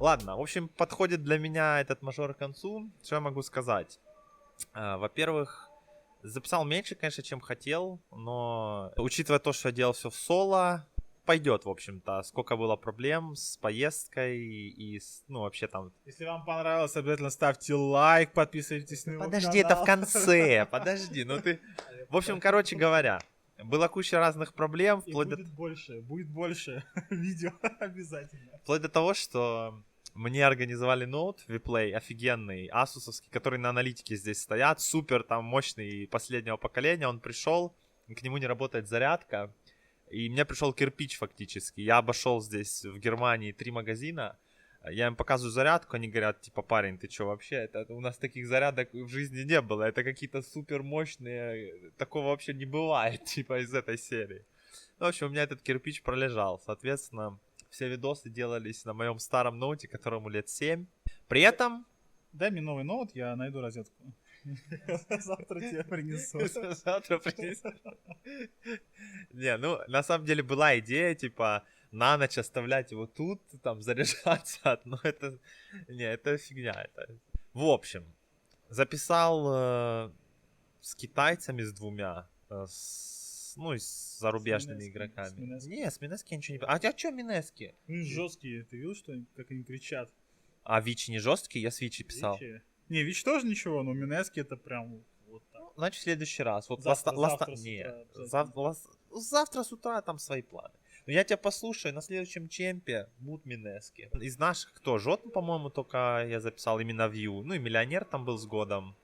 Ладно, в общем, подходит для меня этот мажор к концу. Что я могу сказать? Во-первых, записал меньше, конечно, чем хотел, но учитывая то, что я делал все в соло, пойдет, в общем-то. Сколько было проблем с поездкой и ну, вообще там... Если вам понравилось, обязательно ставьте лайк, подписывайтесь на его Подожди, канал. это в конце, подожди, ну ты... В общем, короче говоря, была куча разных проблем, И вплоть будет больше видео обязательно. вплоть до того, что мне организовали ноут Vplay офигенный, асусовский, который на аналитике здесь стоят, супер там мощный последнего поколения. Он пришел, к нему не работает зарядка, и мне пришел кирпич фактически. Я обошел здесь в Германии 3 магазина, я им показываю зарядку, они говорят, типа, парень, ты что вообще, это у нас таких зарядок в жизни не было, это какие-то супер мощные, такого вообще не бывает, типа, из этой серии. Ну, в общем, у меня этот кирпич пролежал, соответственно, все видосы делались на моем старом ноуте, которому лет 7. При этом... Дай мне новый ноут, я найду розетку. Завтра тебе принесу. Завтра принесу. Не, ну, на самом деле была идея, типа, на ночь оставлять его тут, там, заряжаться, но это... Не, это фигня, это... В общем, записал с китайцами, с двумя, ну, и с зарубежными игроками. Не, с Минески я ничего не... А чё Минески? Ну, жесткие, ты видел, что как они кричат? А Вичи не жесткий? Я с Вичи писал. Вичи? Не, Вич тоже ничего, но Минески это прям вот так. Ну, значит, в следующий раз. Вот Завтра с не, утра завтра с утра там свои планы. Но я тебя послушаю, на следующем чемпе будут Минески. Из наших кто? Жотн, по-моему, только я записал именно Вью. Ну и Миллионер там был с годом.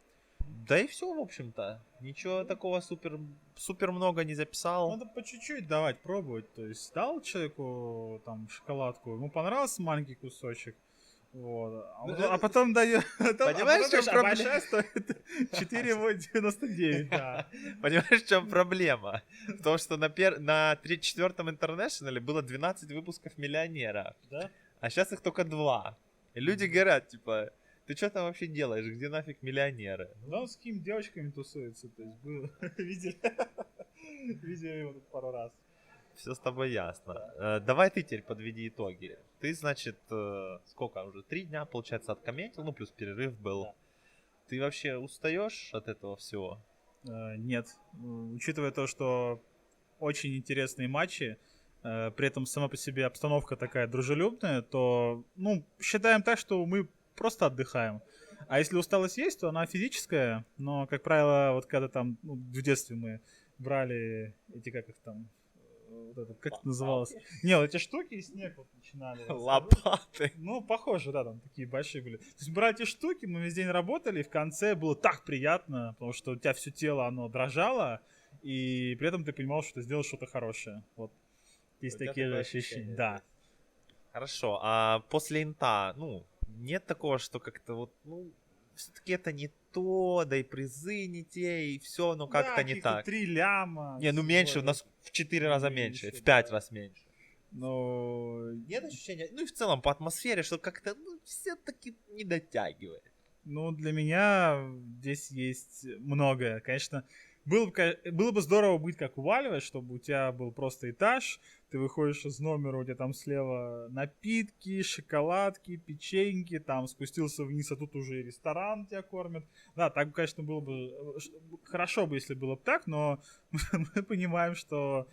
Да и все, в общем-то. Ничего такого супер много не записал. Надо по чуть-чуть давать, пробовать. То есть дал человеку там шоколадку, ему понравился маленький кусочек. Вот. А потом дает... Понимаешь, в чем проблема? Большая стоит 4,99, да. Понимаешь, в чем проблема? В том, что на 4-м International было 12 выпусков Миллионера. Да? А сейчас их только 2. И люди говорят, типа, ты что там вообще делаешь? Где нафиг Миллионеры? Да он с какими девочками тусуется, то есть был... Видели его тут пару раз. Все с тобой ясно. Давай ты теперь подведи итоги. Ты, значит, сколько уже? 3 дня, получается, откомментил, ну плюс перерыв был. Да. Ты вообще устаешь от этого всего? Нет. Учитывая то, что очень интересные матчи, при этом сама по себе обстановка такая дружелюбная, то, ну, считаем так, что мы просто отдыхаем. А если усталость есть, то она физическая, но, как правило, вот когда там, ну, в детстве мы брали эти, как их там, вот это, как это называлось? Не, вот эти штуки из снег вот начинали. Лопаты. Ну, похоже, да, там такие большие были. То есть брали эти штуки, мы весь день работали, и в конце было так приятно, потому что у тебя все тело, оно дрожало, и при этом ты понимал, что ты сделал что-то хорошее. Вот. Есть такие же ощущения, да. Хорошо, а после инта, ну, нет такого, что как-то вот, ну, все-таки это не то, да и призы не те, и все, но как-то не так. 3 ляма. Не, ну меньше, у нас в 4 раза меньше, в 5 раз меньше. Но... Нет ощущения, ну и в целом по атмосфере, что как-то, ну, все-таки не дотягивает. Ну, для меня здесь есть многое. Конечно, было бы здорово быть как у Valve, чтобы у тебя был просто этаж, ты выходишь из номера, у тебя там слева напитки, шоколадки, печеньки, там спустился вниз, а тут уже и ресторан тебя кормят. Да, так, конечно, было бы хорошо бы, если было бы так, но мы понимаем, что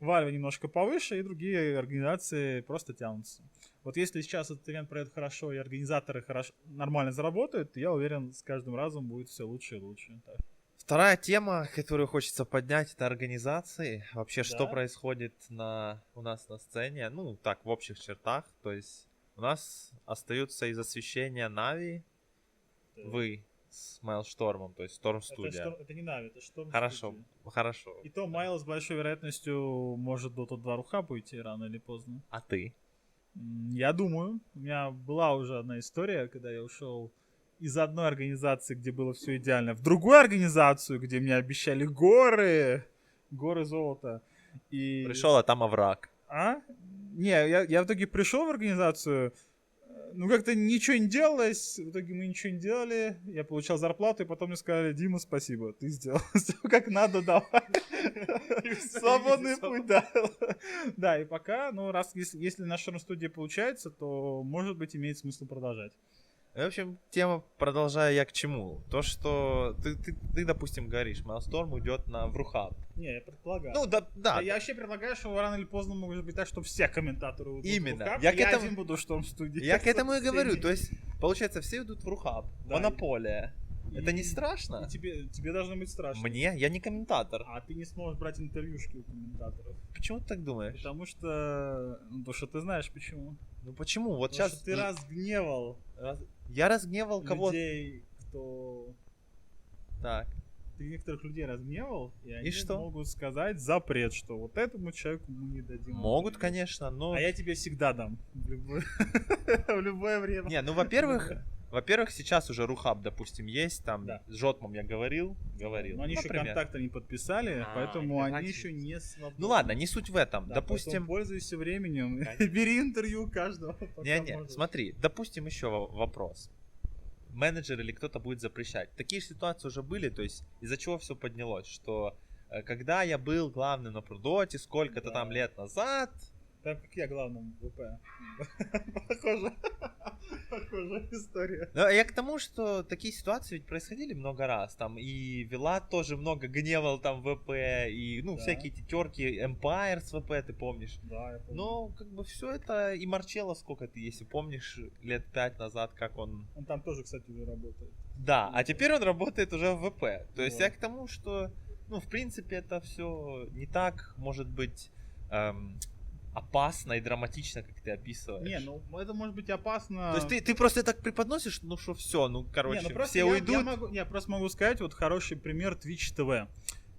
Valve немножко повыше, и другие организации просто тянутся. Вот если сейчас этот ивент пройдет хорошо, и организаторы нормально заработают, я уверен, с каждым разом будет все лучше и лучше. Так. Вторая тема, которую хочется поднять, это организации. Вообще, Да? что происходит у нас на сцене. Ну, так, в общих чертах. То есть, у нас остаются из освещения Нави, вы с Майлштормом, то есть Storm Studio. Это не Нави, это что? Хорошо, хорошо. И то Майл с большой вероятностью может до Dota 2 рухабу идти рано или поздно. А ты? Я думаю, у меня была уже одна история, когда я ушел из одной организации, где было все идеально, в другую организацию, где мне обещали горы золота. И... Пришел, а там овраг. А? Не, я в итоге пришел в организацию, Ну, как-то ничего не делалось, в итоге мы ничего не делали, я получал зарплату, и потом мне сказали: Дима, спасибо, ты сделал все как надо, давай. Свободный путь, да. Да, и пока, ну, раз, если на шторм-студии получается, то, может быть, имеет смысл продолжать. В общем, тема, продолжая я к чему. То, что ты допустим, говоришь, Maelstrom уйдет в Рухаб. Не, я предполагаю. Ну, да. Я вообще предлагаю, что рано или поздно может быть так, что все комментаторы уйдут Именно. в Рухаб, Я один буду в шторм-студии. Я к этому и говорю. То есть, получается, все идут в Рухаб. Да. Монополия. Это не страшно? И тебе должно быть страшно. Мне? Я не комментатор. А ты не сможешь брать интервьюшки у комментаторов. Почему ты так думаешь? Потому что... Ну, потому что ты знаешь почему. Ну почему? Вот Потому сейчас... что ты разгневал Я разгневал кого-то. людей, кто... Так. Ты некоторых людей разгневал, и они что? могут сказать запрет, что вот этому человеку мы не дадим. Могут, интервью. конечно, но... А я тебе всегда дам. В любое время. Не, ну, во-первых, сейчас уже Рухаб, допустим, есть, там, Да. с Жотмом я говорил. Но они еще например. контакты не подписали, поэтому они еще не свободны. Ну ладно, не суть в этом. Да, Допустим... поэтому пользуйся временем и бери интервью у каждого. пока Не-не, можешь. смотри, допустим, еще вопрос. Менеджер или кто-то будет запрещать. Такие ситуации уже были, то есть из-за чего все поднялось, что когда я был главным на Прудоте сколько-то Да. там лет назад... Так как я главным в ВП. Похожая история. Но я к тому, что такие ситуации ведь происходили много раз. Там и Вилат тоже много гневал там ВП, и ну Да. всякие эти терки Empire с ВП, ты помнишь? Да, я помню. Но как бы все это и Марчелло сколько ты, если помнишь, лет 5 назад, как он... Он там тоже, кстати, уже работает. Да, а теперь он работает уже в ВП. То есть Вот. я к тому, что, ну, в принципе, это все не так, может быть, опасно и драматично, как ты описываешь. Не, ну это может быть опасно. То есть ты просто так преподносишь, ну что все, ну короче, Не, ну просто все уйдут. я просто могу сказать вот хороший пример Twitch TV.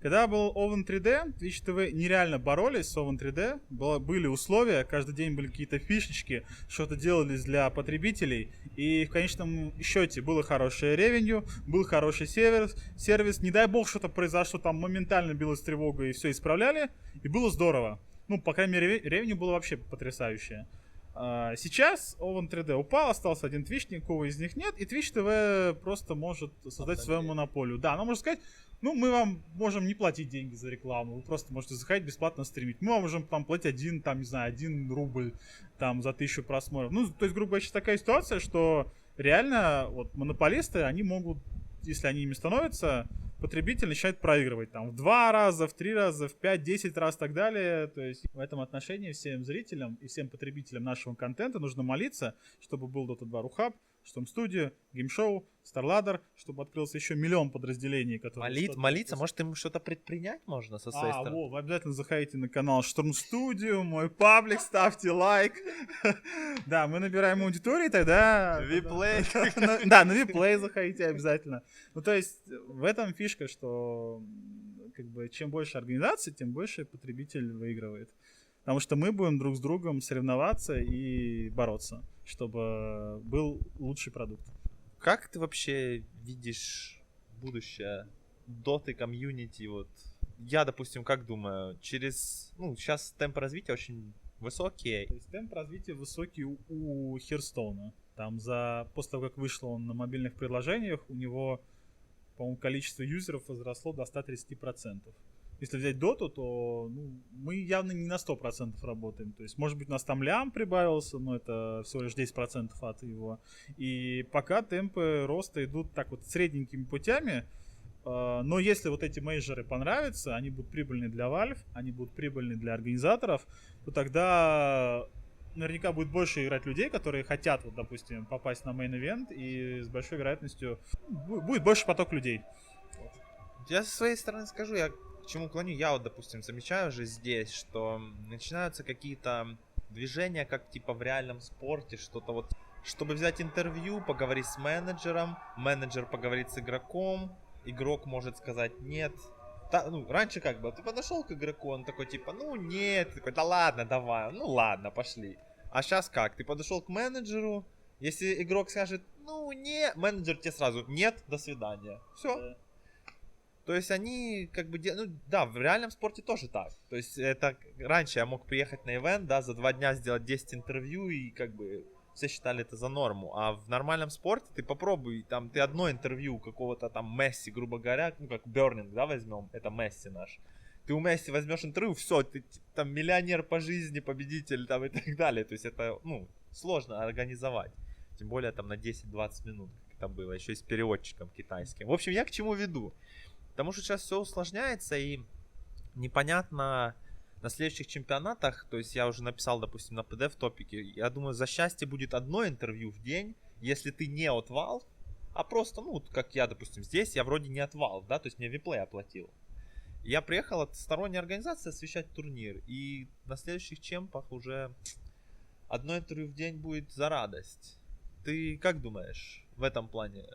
Когда был Oven 3D, Twitch TV нереально боролись с Oven 3D. Были условия, каждый день были какие-то фишечки, что-то делались для потребителей. И в конечном счете было хорошее ревенью, был хороший сервис. Не дай бог что-то произошло, там моментально билась тревога и все исправляли. И было здорово. Ну, по крайней мере, ревеню было вообще потрясающее. Сейчас Oven 3D упал, остался один Twitch, никого из них нет. И Twitch TV просто может создать свою монополию. Да, она может сказать... Ну, мы вам можем не платить деньги за рекламу, вы просто можете заходить бесплатно стримить. Мы вам можем там платить 1 рубль там за 1000 просмотров. Ну, то есть, грубо говоря, сейчас такая ситуация, что реально вот монополисты, они могут, если они ими становятся, потребитель начинает проигрывать там в 2 раза, в 3 раза, в 5-10 раз и так далее. То есть в этом отношении всем зрителям и всем потребителям нашего контента нужно молиться, чтобы был Dota 2 Рухаб, Storm-Studio, Геймшоу, StarLadder, чтобы открылся еще миллион подразделений, которые... Молиться, может им что-то предпринять можно со своей стороны? Вы обязательно заходите на канал Storm-Studio, мой паблик, ставьте лайк. Да, мы набираем аудиторию, тогда... Виплей. Да, на Виплей заходите обязательно. Ну, то есть, в этом фишка, что как бы чем больше организаций, тем больше потребитель выигрывает. Потому что мы будем друг с другом соревноваться и бороться, чтобы был лучший продукт. Как ты вообще видишь будущее доты комьюнити? Вот я, допустим, как думаю, ну, сейчас темпы развития очень высокие. То есть темп развития высокий у Хирстоуна. Там после того, как вышло он на мобильных приложениях, у него, по-моему, количество юзеров возросло до 130%. Если взять доту, то мы явно не на 100% работаем. То есть, может быть, у нас там лям прибавился, но это всего лишь 10% от его. И пока темпы роста идут так вот средненькими путями. Но если вот эти мейджоры понравятся, они будут прибыльны для Valve, они будут прибыльны для организаторов, то тогда наверняка будет больше играть людей, которые хотят, вот, допустим, попасть на мейн-ивент, и с большой вероятностью будет больше поток людей. Я со своей стороны скажу, я к чему клоню. Я вот, допустим, замечаю уже здесь, что начинаются какие-то движения, как типа в реальном спорте, что-то вот, чтобы взять интервью, поговорить с менеджером, менеджер поговорит с игроком, игрок может сказать нет. Раньше как бы, ты подошел к игроку, он такой типа, ну нет, такой, да ладно, давай, ну ладно, пошли. А сейчас как, ты подошел к менеджеру, если игрок скажет, ну нет, менеджер тебе сразу, нет, до свидания, все. То есть они как бы, да, в реальном спорте тоже так. То есть это раньше я мог приехать на ивент, да, за 2 дня сделать 10 интервью и как бы все считали это за норму. А в нормальном спорте ты попробуй, там, ты одно интервью какого-то там Месси, грубо говоря, ну, как Бернинг, да, возьмем, это Месси наш. Ты у Месси возьмешь интервью, все, ты там миллионер по жизни, победитель там и так далее. То есть это, ну, сложно организовать. Тем более там на 10-20 минут, как это было, еще и с переводчиком китайским. В общем, я к чему веду? Потому что сейчас все усложняется и непонятно на следующих чемпионатах, то есть я уже написал, допустим, на PDF топике, я думаю, за счастье будет одно интервью в день, если ты не от Valve, а просто, ну, как я, допустим, здесь, я вроде не от Valve, да, то есть мне Vplay оплатил. Я приехал от сторонней организации освещать турнир, и на следующих чемпах уже одно интервью в день будет за радость. Ты как думаешь в этом плане?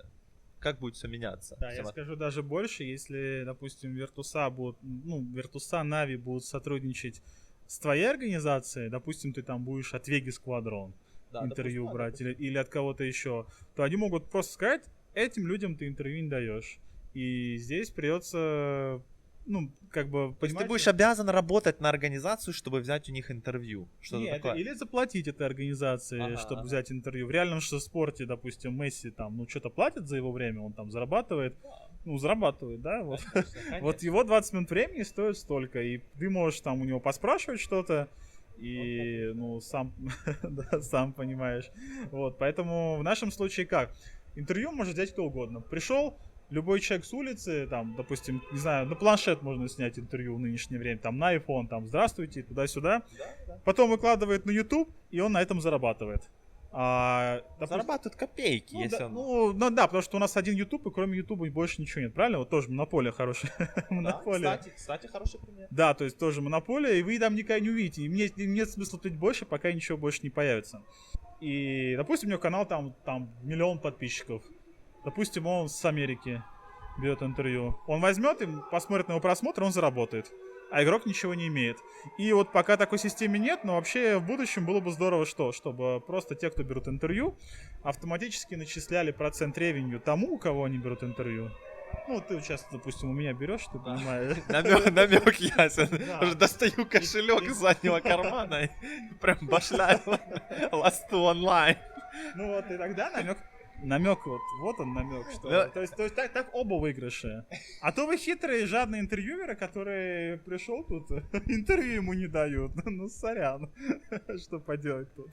Как будет все меняться? Да, я скажу даже больше, если, допустим, Virtus.a будут, ну, Virtus.a, Na'Vi будут сотрудничать с твоей организацией, допустим, ты там будешь от Vegas Squadron интервью брать или от кого-то еще, то они могут просто сказать, этим людям ты интервью не даешь. И здесь придется, ну, как бы, понимаете... Ты будешь обязан работать на организацию, чтобы взять у них интервью. Что-то Нет, такое. или заплатить этой организации, чтобы взять интервью. В реальном спорте, допустим, Месси там, ну, что-то платит за его время, он там зарабатывает. Ну, зарабатывает, да? Вот. Конечно. Вот его 20 минут времени стоит столько, и ты можешь там у него поспрашивать что-то, и, ну, сам, да, сам понимаешь. Вот, поэтому в нашем случае как? Интервью может взять кто угодно. Пришел любой человек с улицы, там, допустим, не знаю, на планшет можно снять интервью в нынешнее время, там, на iPhone, там, здравствуйте, туда-сюда. Да. Потом выкладывает на YouTube, и он на этом зарабатывает. Допустим, зарабатывают копейки, ну, если да, он... ну да, потому что у нас один YouTube, и кроме YouTube больше ничего нет, правильно? Вот тоже монополия хорошая. Да, кстати, хороший пример. Да, то есть тоже монополия, и вы там никогда не увидите. И мне нет смысла платить больше, пока ничего больше не появится. И, допустим, у него канал там 1 миллион подписчиков. Допустим, он с Америки берет интервью. Он возьмет и посмотрит на его просмотр, он заработает. А игрок ничего не имеет. И вот пока такой системы нет, но вообще в будущем было бы здорово чтобы просто те, кто берут интервью, автоматически начисляли процент ревенью тому, у кого они берут интервью. Ну, ты сейчас, допустим, у меня берешь, ты понимаешь. Намек ясен. Уже достаю кошелек из заднего кармана и прям башляю Last онлайн. Ну вот, и тогда намек вот он намек, что. То есть так оба выигрыши. А то вы хитрые, жадные интервьюеры, которые пришел тут, интервью ему не дают. Ну, сорян. Что поделать тут?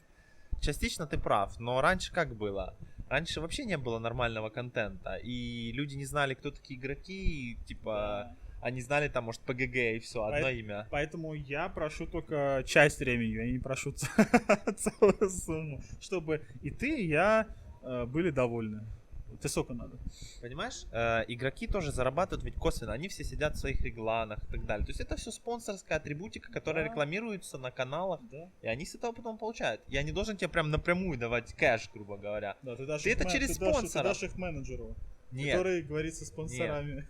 Частично ты прав, но раньше как было? Раньше вообще не было нормального контента, и люди не знали, кто такие игроки, и, типа, да. Они знали там, может, ПГГ и все, одно имя. Поэтому я прошу только часть времени, я не прошу целую сумму, чтобы и ты, и я были довольны. Тебе сколько надо? Понимаешь, игроки тоже зарабатывают ведь косвенно, они все сидят в своих регланах и так далее. То есть это все спонсорская атрибутика, которая рекламируется на каналах, и они с этого потом получают. Я не должен тебе прям напрямую давать кэш, грубо говоря. Да, ты это через спонсора. Ты дашь их менеджеру. Нет. Который говорит со спонсорами.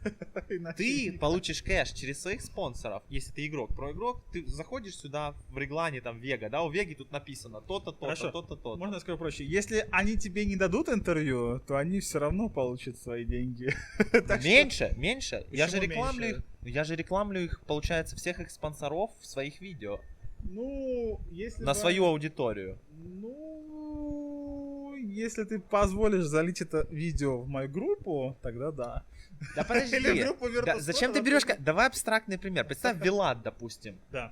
Ты получишь кэш через своих спонсоров, если ты игрок. Про игрок, ты заходишь сюда в реглане, там, Вега, да, у Веги тут написано то-то, то-то, то-то, то-то. Можно я скажу проще? Если они тебе не дадут интервью, то они все равно получат свои деньги. Меньше. Я же рекламлю их, получается, всех их спонсоров в своих видео. Ну, если на свою аудиторию. Ну, если ты позволишь залить это видео в мою группу, тогда да. Да подожди. Зачем ты берешь... Давай абстрактный пример. Представь, Вилат, допустим. Да.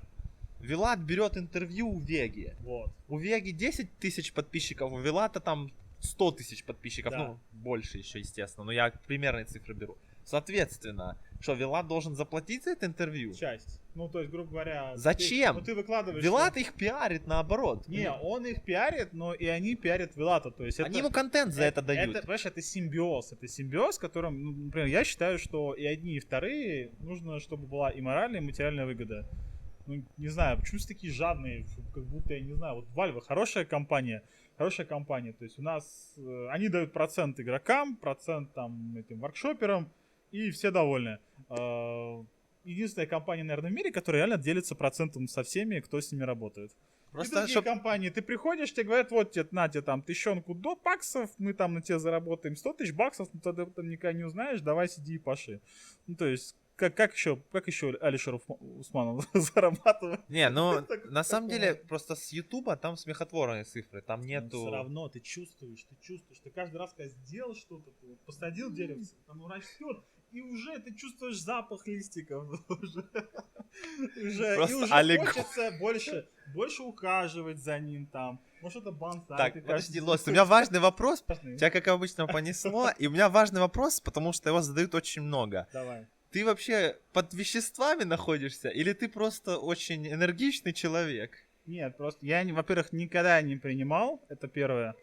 Вилат берет интервью у Веги. Вот. У Веги 10 тысяч подписчиков, у Вилата там 100 тысяч подписчиков. Да. Ну, больше еще, естественно. Но я примерные цифры беру. Соответственно, что Вилат должен заплатить за это интервью? Часть. Ну, то есть, грубо говоря... Зачем? Ты выкладываешь... Вилат их пиарит наоборот. Не, он их пиарит, но и они пиарят Вилата. То есть они ему контент за это дают. Это, понимаешь, это симбиоз. Это симбиоз, которым, ну, например, я считаю, что и одни, и вторые нужно, чтобы была и моральная, и материальная выгода. Ну, не знаю, почему такие жадные, как будто, я не знаю, вот Valve хорошая компания. То есть у нас, они дают процент игрокам, процент там этим воркшоперам, и все довольны. Единственная компания, наверное, в мире, которая реально делится процентом со всеми, кто с ними работает. Просто и другие компании, ты приходишь, тебе говорят, вот тебе, на тебе там 1000 баксов, мы там на тебе заработаем 100 000 баксов, но ты об этом никогда не узнаешь, давай сиди и паши. Ну, то есть, как еще Алишер Усманов зарабатывает? Не, ну, на самом деле, просто с Ютуба там смехотворные цифры, там Все нету... равно ты чувствуешь. Ты каждый раз, когда сделал что-то, ты вот посадил деревце, оно растет, и уже ты чувствуешь запах листиков. Уже хочется больше ухаживать за ним там. Может, это бонсай. Так, подожди, Лось, у меня важный вопрос. Тебя, как обычно, понесло. И у меня важный вопрос, потому что его задают очень много. Давай. Ты вообще под веществами находишься? Или ты просто очень энергичный человек? Нет, просто я, во-первых, никогда не принимал. Это первое.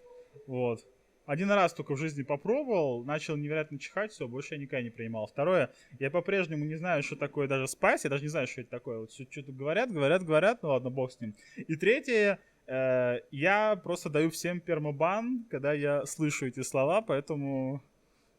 Вот. Один раз только в жизни попробовал, начал невероятно чихать, все, больше я никогда не принимал. Второе, я по-прежнему не знаю, что такое даже спайс, я даже не знаю, что это такое. Вот что-то говорят, ну ладно, бог с ним. И третье, я просто даю всем пермабан, когда я слышу эти слова, поэтому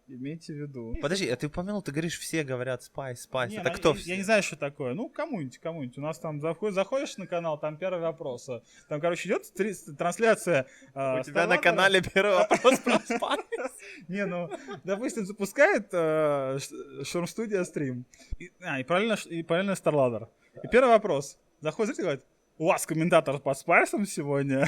имейте в виду. Подожди, а ты упомянул, ты говоришь, все говорят спайс. Не, Это кто я, все? я не знаю, что такое. Ну, кому-нибудь. У нас там заходишь на канал, там первый вопрос. Там, короче, идет трансляция. У тебя на канале первый вопрос про спайс? Не, ну, допустим, запускает Шурм Студия стрим. И параллельно Старладер. И первый вопрос. Заходит зритель и говорит: у вас комментатор по спайсам сегодня?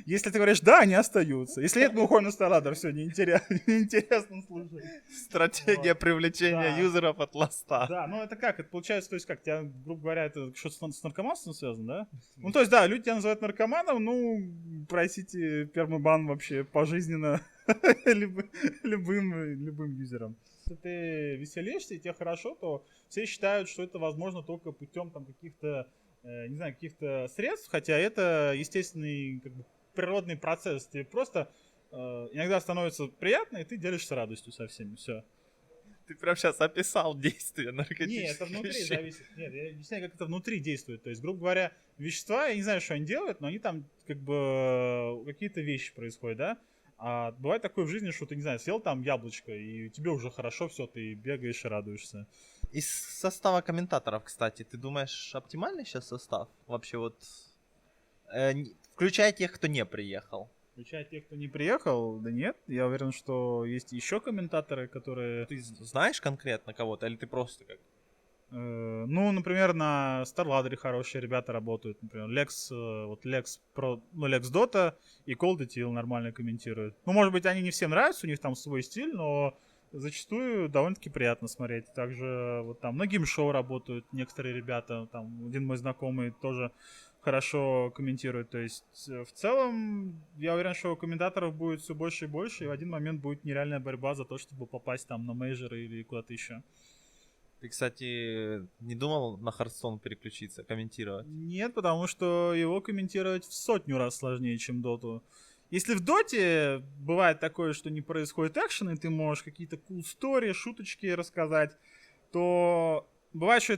Если ты говоришь да, они остаются. Если нет, мы уходим на Старладер. Все, неинтересно слушать. Стратегия привлечения юзеров от ласта. Да, ну это как? Это получается, то есть как, тебя, грубо говоря, это что-то с наркоманством связано, да? Ну, то есть, да, люди тебя называют наркоманом, ну, просите пермабан вообще пожизненно любым юзером. Если ты веселишься и тебе хорошо, то все считают, что это возможно только путем там каких-то, не знаю, каких-то средств, хотя это естественный, как бы, природный процесс. Тебе просто иногда становится приятно, и ты делишься радостью со всеми, все. Ты прям сейчас описал действие наркотических Нет, это внутри вещей. зависит. Нет, я объясняю, как это внутри действует. То есть, грубо говоря, вещества, я не знаю, что они делают, но они там как бы какие-то вещи происходят, да? А бывает такое в жизни, что ты, не знаю, съел там яблочко, и тебе уже хорошо, все, ты бегаешь и радуешься. Из состава комментаторов, кстати, ты думаешь, оптимальный сейчас состав? Вообще вот, включая тех, кто не приехал. Включая тех, кто не приехал, да нет. Я уверен, что есть еще комментаторы, которые... Ты знаешь конкретно кого-то, или ты просто как... Ну, например, на StarLadder хорошие ребята работают. Например, Lex Dota и Cold нормально комментируют. Ну, может быть, они не всем нравятся, у них там свой стиль, но зачастую довольно-таки приятно смотреть. Также вот там на геймшоу работают некоторые ребята. Там один мой знакомый тоже хорошо комментирует. То есть, в целом, я уверен, что комментаторов будет все больше и больше, и в один момент будет нереальная борьба за то, чтобы попасть там на мейджоры или куда-то еще. Ты, кстати, не думал на Hearthstone переключиться, комментировать? Нет, потому что его комментировать в 100 раз сложнее, чем Доту. Если в Доте бывает такое, что не происходит экшен, и ты можешь какие-то cool story, шуточки рассказать, то бывает, что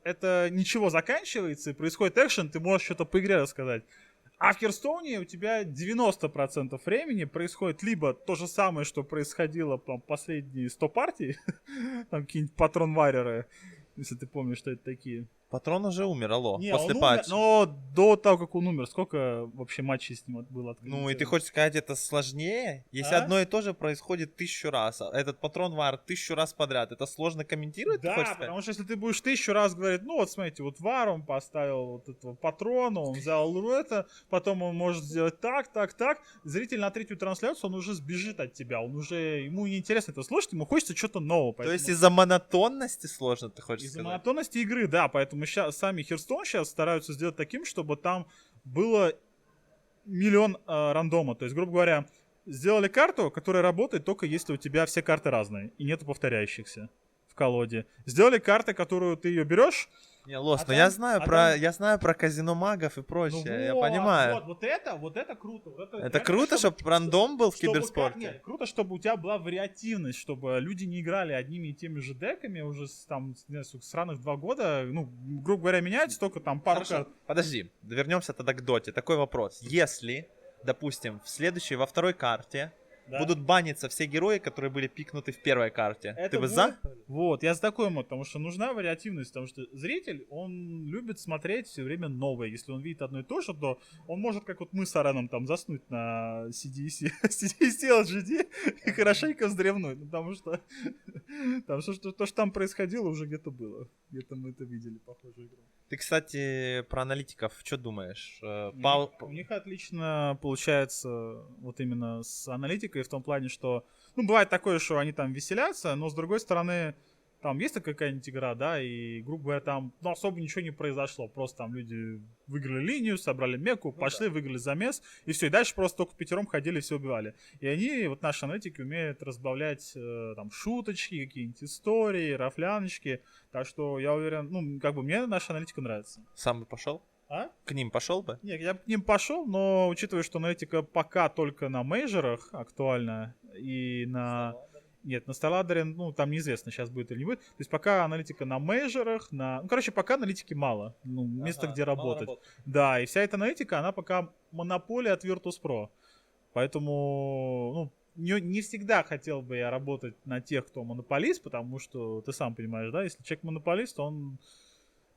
это ничего заканчивается, и происходит экшен, ты можешь что-то по игре рассказать. А в Херстоуне у тебя 90% времени происходит либо то же самое, что происходило там, последние 100 партий, там какие-нибудь патрон-вареры, если ты помнишь, что это такие. Патрон уже умер, алло, Не, после он патча. но до того, как он умер, сколько вообще матчей с ним было? Ну, и ты хочешь сказать, это сложнее? Если одно и то же происходит 1000 раз, а этот патрон вар 1000 раз подряд, это сложно комментировать, ты хочешь Да, сказать? потому что если ты будешь 1000 раз говорить, ну вот смотрите, вот вар он поставил вот этого патрона, он взял это, потом он может сделать так, зритель на третью трансляцию, он уже сбежит от тебя, ему неинтересно это слушать, ему хочется что-то нового. То есть из-за монотонности сложно, ты хочешь Из-за сказать? монотонности игры, да, поэтому сами Hearthstone сейчас стараются сделать таким, чтобы там было миллион рандома. То есть, грубо говоря, сделали карту, которая работает только если у тебя все карты разные и нету повторяющихся в колоде. Сделали карты, которую ты ее берешь. Не, Лос, но я знаю про казино магов и прочее, я понимаю. Вот это круто. Это круто, чтобы рандом был в киберспорте? Нет, круто, чтобы у тебя была вариативность, чтобы люди не играли одними и теми же деками уже там, не знаю, сраных 2 года. Ну, грубо говоря, меняется только там пару карт. Подожди, вернемся тогда к доте. Такой вопрос. Если, допустим, во второй карте будут баниться все герои, которые были пикнуты в первой карте, ты бы за? Вот, я за такой мод, потому что нужна вариативность, потому что зритель, он любит смотреть все время новое. Если он видит одно и то же, то он может, как вот мы с Араном, там, заснуть на CDC, CDC LGD и хорошенько вздремнуть, ну, потому что там, то, что там происходило, уже где-то было. Где-то мы это видели, похожую игру. Ты, кстати, про аналитиков что думаешь? У них отлично получается вот именно с аналитикой в том плане, что, ну, бывает такое, что они там веселятся, но с другой стороны, там есть какая-нибудь игра, да, и, грубо говоря, там, ну, особо ничего не произошло, просто там люди выиграли линию, собрали меку, пошли, выиграли замес, и все, и дальше просто только пятером ходили и все убивали. И они, вот наши аналитики, умеют разбавлять там шуточки, какие-нибудь истории, рафляночки, так что я уверен, ну, как бы мне наша аналитика нравится. Сам бы пошел? А? К ним пошел бы? Нет, я бы к ним пошел, но учитывая, что аналитика пока только на мейджорах актуальна и на... Нет, на Старладере, ну, там неизвестно, сейчас будет или не будет. То есть пока аналитика на мейджорах, на... Ну, короче, пока аналитики мало. Ну, место, где работать. Да, и вся эта аналитика, она пока монополия от Virtus.pro. Поэтому, ну, не всегда хотел бы я работать на тех, кто монополист, потому что, ты сам понимаешь, да, если человек монополист, он...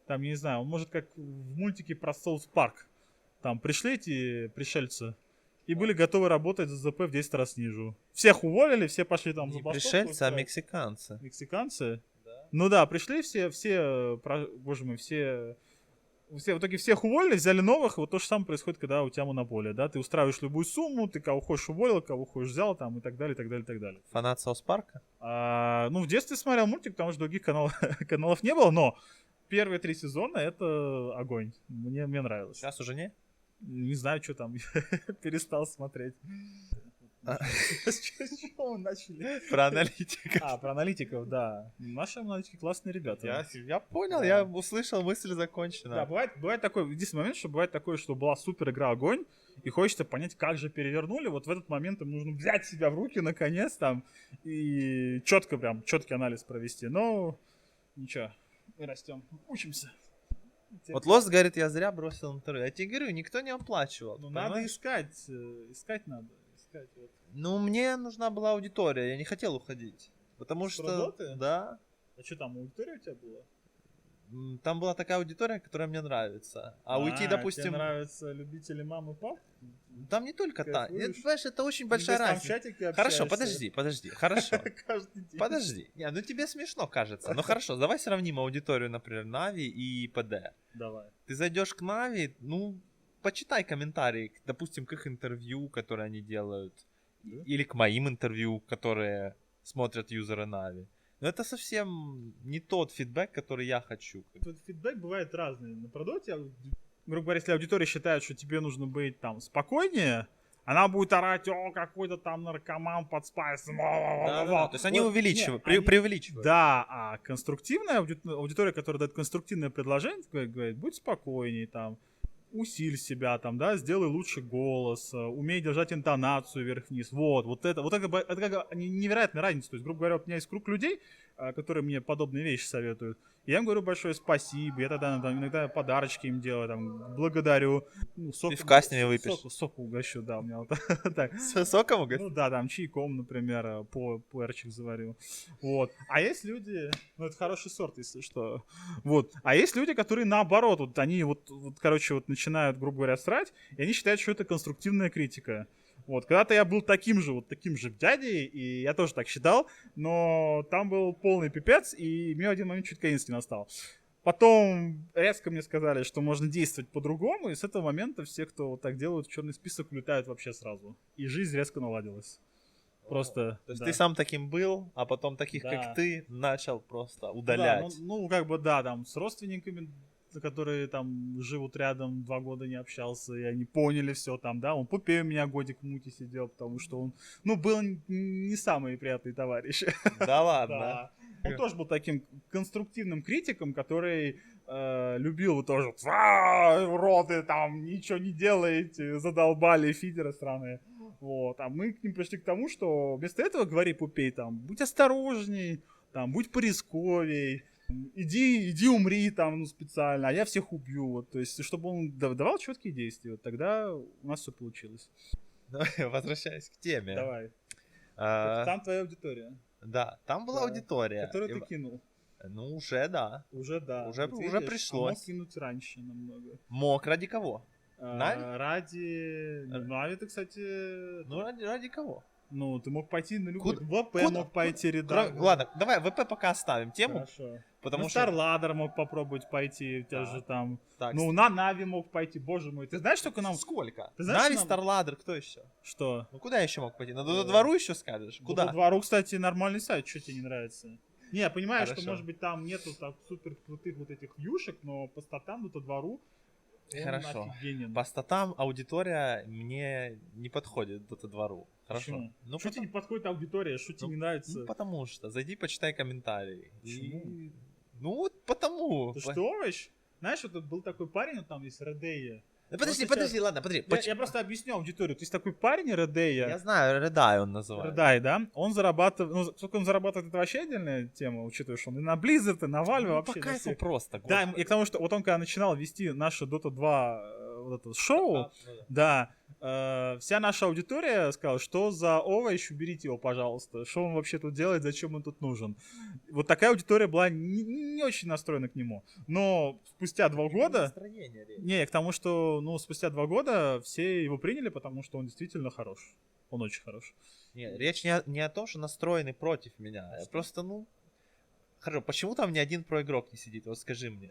Там, я не знаю, он может как в мультике про Соус Парк. Там пришли эти пришельцы и были готовы работать за ЗП в 10 раз ниже. Всех уволили, все пошли там Не за пришельцы, а мексиканцы. Мексиканцы? Да. Ну да, пришли все, боже мой, все, в итоге всех уволили, взяли новых, и вот то же самое происходит, когда у тебя монополия, да, ты устраиваешь любую сумму, ты кого хочешь уволил, кого хочешь взял, там, и так далее, и так далее, и так далее. Фанат Саус Парка? Ну, в детстве смотрел мультик, потому что других каналов не было, но первые 3 сезона это огонь. Мне нравилось. Сейчас уже не? Не знаю, что там. Перестал смотреть. С чего мы начали? Про аналитиков. Про аналитиков, да. Наши аналитики классные ребята. Я понял, я услышал, мысль закончена. Да, бывает такой, единственный момент, что бывает такое, что была супер игра огонь, и хочется понять, как же перевернули. Вот в этот момент им нужно взять себя в руки, наконец, там, и четкий анализ провести. Но ничего, мы растем, учимся. Вот Лост говорит, я зря бросил интервью. Я тебе говорю, никто не оплачивал. Ну, надо искать надо. Вот. Ну, мне нужна была аудитория, я не хотел уходить. Потому что... Продоты? Да. А что там, аудитория у тебя была? Там была такая аудитория, которая мне нравится. А уйти, допустим... Тебе нравятся любители мам и пап? Там не только та. Понимаешь, это очень большая разница. Хорошо, подожди. Хорошо. Каждый день. Подожди. Не, ну тебе смешно кажется. Ну хорошо, давай сравним аудиторию, например, Нави и ПД. Давай. Ты зайдешь к Нави, ну, почитай комментарии, допустим, к их интервью, которые они делают. Да? Или к моим интервью, которые смотрят юзеры Нави. Но это совсем не тот фидбэк, который я хочу. Фидбэк бывает разный. На продукте, грубо говоря, если аудитория считает, что тебе нужно быть там спокойнее, она будет орать, какой-то там наркоман под спайсом. Да. То есть они увеличивают, преувеличивают. Да, а конструктивная аудитория, которая дает конструктивное предложение, говорит, будь спокойнее, там, усиль себя, там, да, сделай лучше голос, умей держать интонацию вверх-вниз. Вот это невероятная разница. То есть, грубо говоря, у меня есть круг людей, которые мне подобные вещи советуют. Я им говорю большое спасибо, я тогда там, иногда подарочки им делаю, там, благодарю. Ну, пивка с ними выпьешь. Соку угощу, да, у меня вот так. Соком угощу? Ну да, там чайком, например, пуэрчик заварю. Вот. А есть люди, ну это хороший сорт, если что. Вот. А есть люди, которые наоборот, вот они короче, вот начинают, грубо говоря, срать, и они считают, что это конструктивная критика. Вот, когда-то я был таким же дядей, и я тоже так считал, но там был полный пипец, и мне в один момент чуть конец не настал. Потом резко мне сказали, что можно действовать по-другому, и с этого момента все, кто вот так делают, в черный список улетают вообще сразу. И жизнь резко наладилась. Просто. То есть ты сам таким был, а потом таких, как ты, начал просто удалять. Да, ну как бы да, там с родственниками, которые там живут рядом, 2 года не общался, и они поняли все там, да, он попей у меня годик в муте сидел, потому что он, ну, был не самый приятный товарищ. Да ладно. Он тоже был таким конструктивным критиком, который любил вот тоже, уроды, там, ничего не делаете, задолбали фидеры сраные. Вот, а мы к ним пришли к тому, что вместо этого говори Пупей, там, будь осторожней, там, будь порисковей, иди умри там, ну, специально, а я всех убью, вот, то есть, чтобы он давал четкие действия, вот тогда у нас все получилось. Давай, возвращаясь к теме. Давай. Там твоя аудитория. Да, там была Да. аудитория. Который И ты в- кинул. Ну, уже да. Уже да. Уже- Вот уже видишь, пришлось. А мог кинуть раньше намного. Мог ради кого? Нави? Ради... Ну, Нави ты, кстати... Ну, ради кого? Ну, ты мог пойти на любой. Куда- ВП куда- мог пойти Кро- редактор. Ладно, давай ВП пока оставим тему, Хорошо. потому Ну, что... StarLadder мог попробовать пойти, у тебя Так. же там... Так, Ну, на Нави мог пойти, боже мой. Ты знаешь, сколько нам... сколько? Ты знаешь, Нави, нам- Старладер, кто еще? Что? Ну, куда я еще мог пойти? На двору еще скажешь? По Куда? двору, кстати, нормальный сайт, что тебе не нравится? Не, я понимаю, что, Хорошо. может быть, там нету так супер крутых вот этих вьюшек, но по статам до двору он Хорошо. офигенен. По статам аудитория мне не подходит до двору. Хорошо. Почему? Ну, Что тебе не подходит аудитория, что тебе Ну, не нравится? ну, потому что. Зайди, почитай комментарии. Почему? Ну, вот потому. Ты что, овощ? Знаешь, вот тут был такой парень, вот там есть Редея. Да подожди, Вот сейчас- подожди, ладно, подожди. Я просто объясню аудиторию. То есть такой парень Редея, Я знаю, Редай он называет. Редай, да? Он зарабатывает, ну, сколько он зарабатывает, это вообще отдельная тема, учитывая, что он и на Blizzard, и на Valve Ну, вообще. по на кайфу всех. просто. Да, господи. и к тому, что вот он когда начинал вести наше Dota 2 вот это шоу, Ну да. да, вся наша аудитория сказала, что за овощ, уберите его, пожалуйста. Что он вообще тут делает, зачем он тут нужен. Вот такая аудитория была не очень настроена к нему. Но спустя 2 года... Настроение речь. Не, к тому, что, ну, спустя 2 года все его приняли, потому что он действительно хорош. Он очень хорош. Не, речь не о том, что настроены против меня. Я просто, ну... Хорошо, почему там ни один проигрок не сидит? Вот скажи мне.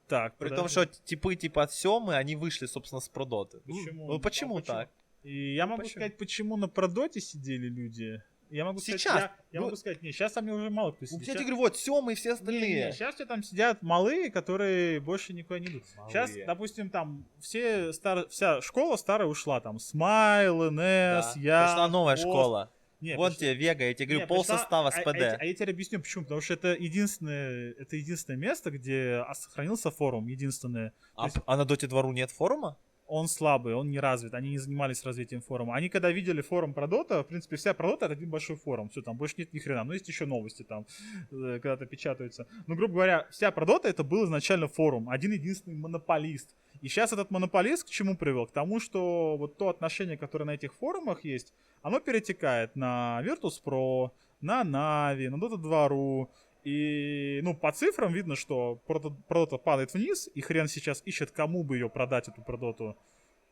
Так, При том, подожди. что типы типа Семы, они вышли, собственно, с продоты. Почему? Ну, почему А почему? так? И я могу почему? сказать, почему на продоте сидели люди. Я могу Сейчас. сказать, я Ну, могу сказать, не, сейчас там уже мало кто Ну, сидит. я тебе Щас- говорю, вот Семы и все остальные. сейчас тебе там сидят малые, которые больше никуда не идут. Сейчас, Малые. допустим, там вся школа старая ушла, там Смайл, НС, Да. я. Пришла новая Пост. школа. Не, Вон пришла- тебе Вега, я тебе говорю, не, пол пришла- состава с ПД. я тебе объясню почему. Потому что это единственное место, где сохранился форум. Единственное. А на Доте двору нет форума? Он слабый, он не развит, они не занимались развитием форума. Они когда видели форум про Дота, в принципе, вся про Дота это один большой форум. Все, там больше нет ни хрена. Но есть еще новости там, когда-то печатаются. Ну, грубо говоря, вся про Дота это был изначально форум. Один-единственный монополист. И сейчас этот монополист к чему привел? К тому, что вот то отношение, которое на этих форумах есть, оно перетекает на Virtus.pro, на Na'Vi, на Dota 2.ru. И, ну, по цифрам видно, что Продота падает вниз, и хрен сейчас ищет, кому бы ее продать, эту Продоту.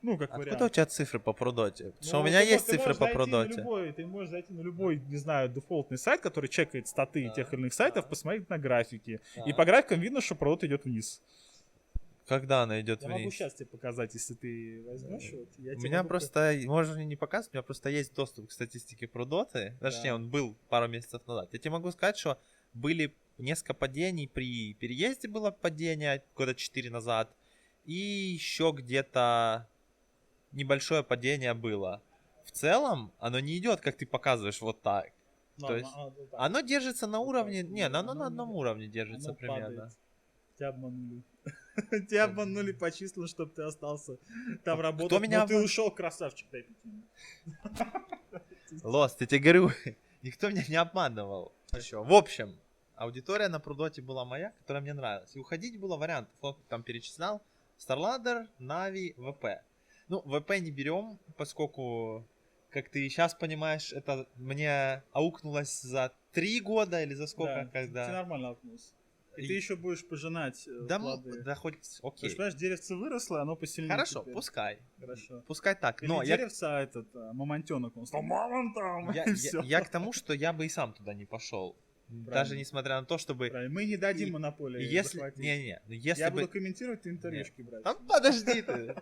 Ну, как вариант. Откуда у тебя цифры по Продоте? Потому что Ну, у меня ты есть можешь цифры по зайти на Продоте. ты можешь зайти на любой, не знаю, дефолтный сайт, который чекает статы Да, тех или иных сайтов, да. посмотреть на графики. Да. И по графикам видно, что Продота идет вниз. Когда она идет Я могу вниз? сейчас тебе показать, если ты возьмешь. Вот, я У тебе меня могу просто, можно не показывать, у меня просто есть доступ к статистике Продоты. Точнее, Да. он был пару месяцев назад. Я тебе могу сказать, что были несколько падений при переезде, было падение года 4 назад. И еще где-то небольшое падение было. В целом, оно не идет, как ты показываешь, вот так. Ну, то есть вот так. Оно держится на Вот уровне... так. Не, оно Оно на одном не- уровне держится Оно примерно. падает. Тебя обманули. Тебя обманули по числам, чтобы ты остался там работать. меня Но ты обман- ушел, красавчик. дай Лост, я тебе говорю, никто меня не обманывал. Еще. В общем, аудитория на Прудоте была моя, которая мне нравилась. И уходить было вариантов. Вот там перечислял. StarLadder, Na'Vi, ВП. Ну, ВП не берем, поскольку, как ты сейчас понимаешь, это мне аукнулось за 3 года или за сколько, Да, когда... ты нормально окнулся. И И- ты еще будешь пожинать Да, плоды. да хоть, Потому окей. что, понимаешь, деревце выросло, оно посильнее. Хорошо, теперь. пускай. Хорошо. Пускай так. Или Но я, деревце, а этот, мамонтенок, он стал мамонтом, я, и я- всё. я к тому, что я бы и сам туда не пошел. Даже Правильно. несмотря на то, чтобы... Правильно. Мы не дадим И- монополии И если... захватить. Не-не, ну если Я бы... буду комментировать, ты интервьюшки брать. Там подожди ты.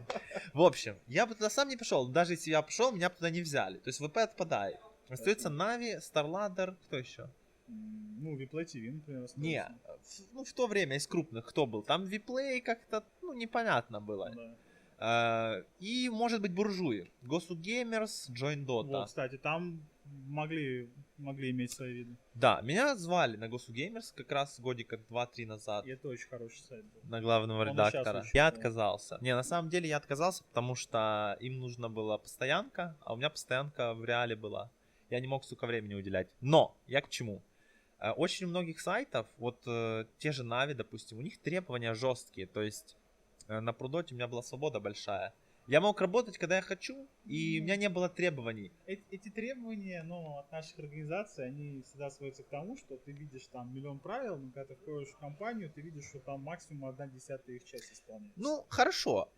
В общем, я бы туда сам не пошел. Даже если я пошел, меня бы туда не взяли. То есть ВП отпадает. Остается Na'Vi, StarLadder, кто еще? Ну, Виплей ТВ, например. Не, остается. ну в то время из крупных кто был? Там Виплей как-то, ну, непонятно было. Да. И, может быть, буржуи. Gosu Gamers, Join Dota. Вот, кстати, там могли иметь свои виды. Да, меня звали на Gosu Gamers как раз годика 2-3 назад. И это очень хороший сайт был. На главного Он и редактора. щас очень Я классный. отказался. Не, на самом деле я отказался, потому что им нужна была постоянка, а у меня постоянка в реале была. Я не мог, сука, времени уделять. Но, я к чему? Очень многих сайтов, вот те же Na'Vi, допустим, у них требования жесткие. То есть на Прудоте у меня была свобода большая. Я мог работать, когда я хочу, и у меня не было требований. Эти требования, ну, от наших организаций, они всегда сводятся к тому, что ты видишь там миллион правил, но когда ты входишь в компанию, ты видишь, что там максимум 1/10 их часть исполняется. Ну, хорошо.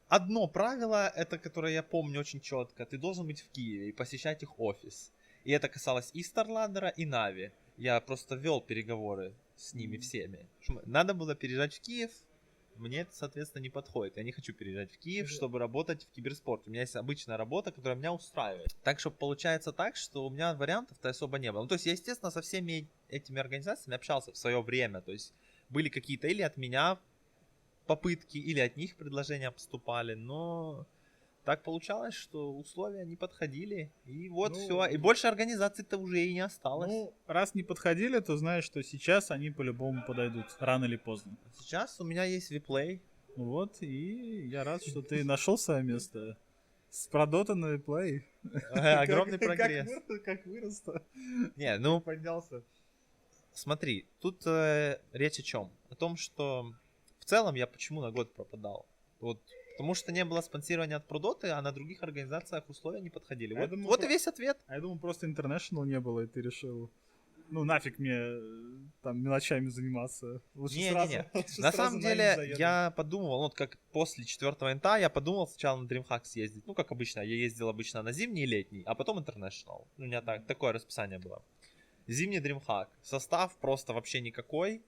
Одно правило, это которое я помню очень четко. Ты должен быть в Киеве и посещать их офис. И это касалось и Старладдера, и Нави. Я просто вел переговоры с ними всеми. Надо было переезжать в Киев. Мне это, соответственно, не подходит. Я не хочу переезжать в Киев, чтобы работать в киберспорте. У меня есть обычная работа, которая меня устраивает. Так что получается так, что у меня вариантов-то особо не было. Ну, то есть я, естественно, со всеми этими организациями общался в свое время. То есть были какие-то или от меня попытки, или от них предложения поступали, но так получалось, что условия не подходили, и вот Ну, все. И больше организаций-то уже и не осталось. Ну, раз не подходили, то знаешь, что сейчас они по-любому подойдут, рано или поздно. Сейчас у меня есть Vplay. Вот, и я рад, что ты нашел свое место. С продота на Play. Огромный прогресс. Как вырос-то. Не, ну Поднялся. смотри, тут речь о чем? О том, что в целом я почему на год пропадал? Вот, потому что не было спонсирования от Продоты, а на других организациях условия не подходили. А я Вот, думаю, вот и весь ответ. А я думал, просто International не было, и ты решил, ну нафиг мне там мелочами заниматься. Лучше сразу, Не-не-не. лучше На сразу самом них деле, заеду. я подумывал, вот как после 4-го инта, я подумал сначала на DreamHack съездить. Ну, как обычно, я ездил обычно на зимний и летний, а потом International. У меня такое расписание было. Зимний DreamHack. Состав просто вообще никакой.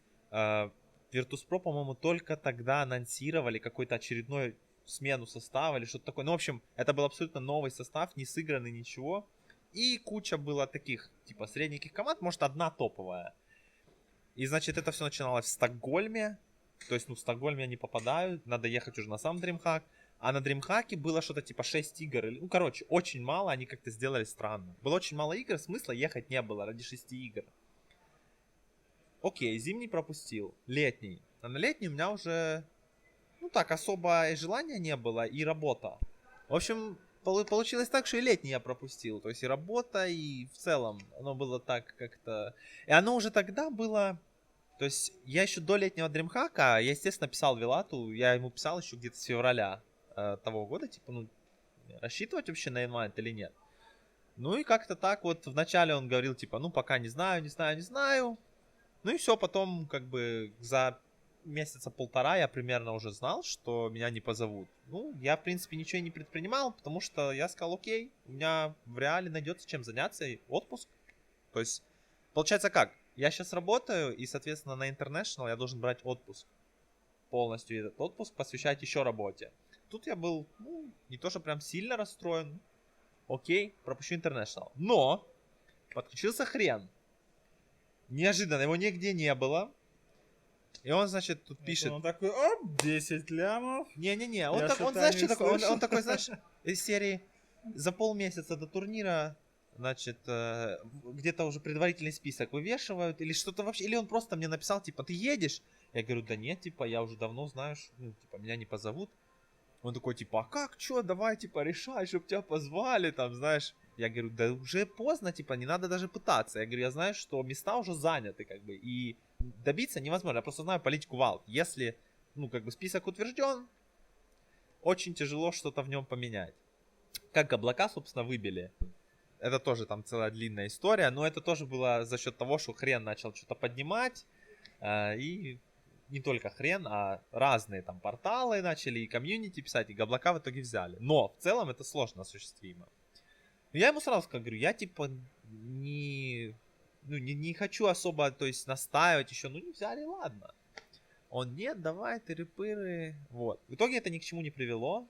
Virtus.pro, по-моему, только тогда анонсировали какой-то очередной смену состава или что-то такое. Ну, в общем, это был абсолютно новый состав, не сыгранный, ничего. И куча было таких, типа, средненьких команд, может, одна топовая. И, значит, это все начиналось в Стокгольме. То есть, ну, в Стокгольме я не попадаю, надо ехать уже на сам DreamHack. А на DreamHack было что-то типа 6 игр. Ну, короче, очень мало, они как-то сделали странно. Было очень мало игр, смысла ехать не было ради 6 игр. Окей, зимний пропустил, летний. А на летний у меня уже, ну так, особо и желания не было, и работа. В общем, получилось так, что и летний я пропустил. То есть и работа, и в целом оно было так как-то... И оно уже тогда было... То есть я еще до летнего DreamHack, я, естественно, писал Вилату, я ему писал еще где-то с февраля того года, типа, ну, рассчитывать вообще на инвайт или нет. Ну и как-то так вот вначале он говорил, типа, ну пока не знаю, не знаю, не знаю. Ну и все, потом как бы за месяца полтора я примерно уже знал, что меня не позовут. Ну, я, в принципе, ничего и не предпринимал, потому что я сказал, окей, у меня в реале найдется чем заняться, и отпуск. То есть, получается как? Я сейчас работаю, и, соответственно, на International я должен брать отпуск. Полностью этот отпуск посвящать еще работе. Тут я был, ну, не то что прям сильно расстроен. Окей, пропущу International. Но подключился хрен. Неожиданно, его нигде не было. И он, значит, тут пишет... Он такой, оп, 10 лямов. Не-не-не, Я он знаешь, что такое? слышал. Он такой, знаешь, из серии за полмесяца до турнира, значит, где-то уже предварительный список вывешивают, или что-то вообще, или он просто мне написал, типа, ты едешь? Я говорю, да нет, типа, я уже давно знаю, ну, типа, меня не позовут. Он такой, типа, а как, чё, давай, типа, решай, чтоб тебя позвали, там, знаешь. Я говорю, да уже поздно, типа, не надо даже пытаться. Я говорю, я знаю, что места уже заняты, как бы, и добиться невозможно. Я просто знаю политику Valve. Если, ну, как бы, список утвержден, очень тяжело что-то в нем поменять. Как облака, собственно, выбили. Это тоже там целая длинная история, но это тоже было за счет того, что хрен начал что-то поднимать, и не только хрен, а разные там порталы начали и комьюнити писать, и облака в итоге взяли. Но в целом это сложно осуществимо. Я ему сразу как говорю, я типа не хочу особо, то есть настаивать еще, ну не взяли, ладно. Он, нет, давай, тыры-пыры, вот. В итоге это ни к чему не привело,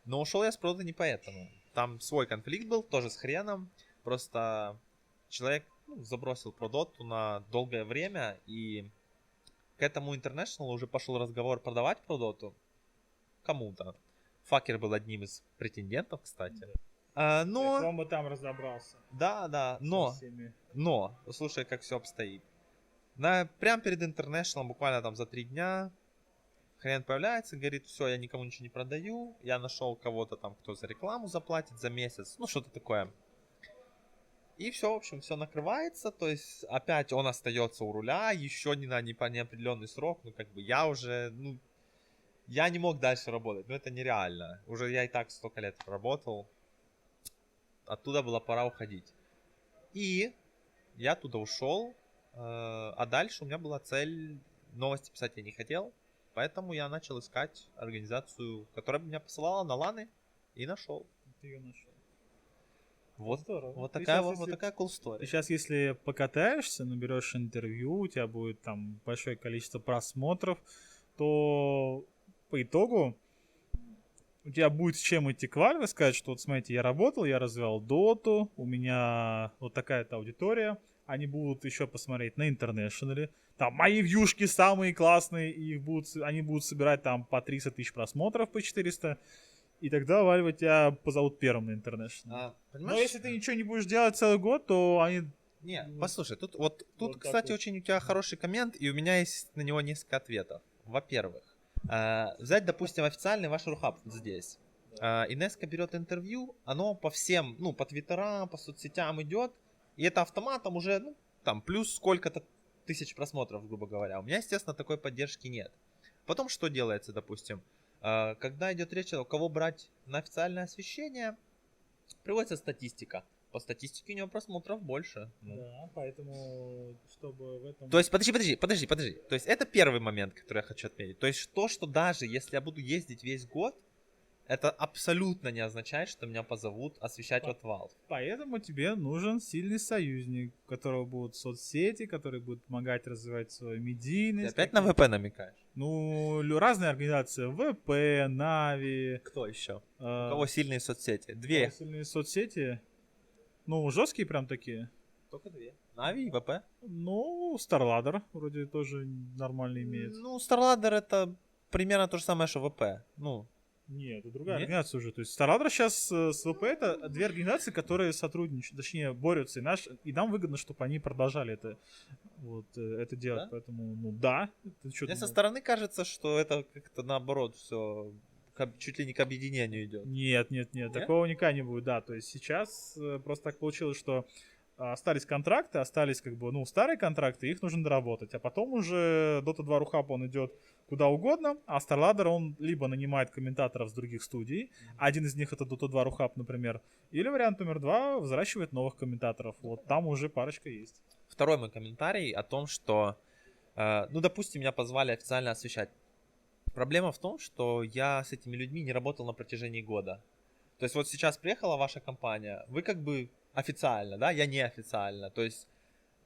но ушел я с продукта не поэтому. Там свой конфликт был, тоже с хреном, просто человек забросил продоту на долгое время, и к этому International уже пошел разговор продавать продоту кому-то. Факер был одним из претендентов, кстати. Но... Он бы там разобрался. Да, но, слушай, как все обстоит. Прям перед International, буквально там за 3 дня, хрен появляется, говорит, все, я никому ничего не продаю, я нашел кого-то там, кто за рекламу заплатит за месяц, ну что-то такое. И все, в общем, все накрывается, то есть опять он остается у руля, еще не на неопределенный срок, ну как бы я уже, ну, я не мог дальше работать, это нереально. Уже я и так столько лет работал, оттуда была пора уходить. И я оттуда ушел, а дальше у меня была цель, новости писать я не хотел, поэтому я начал искать организацию, которая бы меня посылала на ланы, и нашел. Ты ее нашел. Вот, Здорово. вот Ты такая, щас, вот, если- вот такая cool Ты story. сейчас, если покатаешься, наберешь интервью, у тебя будет там большое количество просмотров, то по итогу у тебя будет с чем идти к Valve и сказать, что вот смотрите, я работал, я развивал доту, у меня вот такая-то аудитория, они будут еще посмотреть на интернешнале, там мои вьюшки самые классные, и они будут собирать там по 300 тысяч просмотров, по 400, и тогда Valve тебя позовут первым на интернешнл. Но если ты ничего не будешь делать целый год, то они... Не, Ну, послушай, тут вот так кстати, вот. очень у тебя хороший коммент, и у меня есть на него несколько ответов. Во-первых, взять, допустим, официальный ваш рухаб вот здесь. Инеска берет интервью, оно по всем, ну, по твиттерам, по соцсетям идет, и это автоматом уже, ну, там, плюс сколько-то тысяч просмотров, грубо говоря. У меня, естественно, такой поддержки нет. Потом что делается, допустим, когда идет речь о кого брать на официальное освещение, приводится статистика. По статистике у него просмотров больше. Ну. Да, поэтому, чтобы в этом... То есть, подожди. То есть, это первый момент, который я хочу отметить. То есть, то, что даже если я буду ездить весь год, это абсолютно не означает, что меня позовут освещать от Valve. Поэтому тебе нужен сильный союзник, у которого будут соцсети, который будет помогать развивать свою Ты медийность. опять на ВП намекаешь? Ну, разные организации. ВП, Нави. Кто еще? У У кого сильные соцсети? Две. сильные соцсети. Ну, жесткие прям такие. Только две. Нави и ВП. Ну, StarLadder вроде тоже нормально имеет. Ну, StarLadder это примерно то же самое, что ВП. Ну, Нет, это другая Нет? организация уже. То есть StarLadder сейчас с ВП это две организации, которые сотрудничают, точнее борются. И нам выгодно, чтобы они продолжали это делать. Да? Поэтому, ну да. Ты чё мне со думал? стороны кажется, что это как-то наоборот все чуть ли не к объединению идет. Нет, Нет? такого никогда не будет, да. То есть сейчас просто так получилось, что остались контракты, остались как бы, ну, старые контракты, их нужно доработать. А потом уже Dota 2 Рухаб, он идет куда угодно, а StarLadder, он либо нанимает комментаторов с других студий, один из них это Dota 2 Рухаб, например, или вариант номер 2, взращивает новых комментаторов. Вот там уже парочка есть. Второй мой комментарий о том, что, ну, допустим, меня позвали официально освещать. Проблема в том, что я с этими людьми не работал на протяжении года. То есть вот сейчас приехала ваша компания, вы как бы официально, да, я неофициально. То есть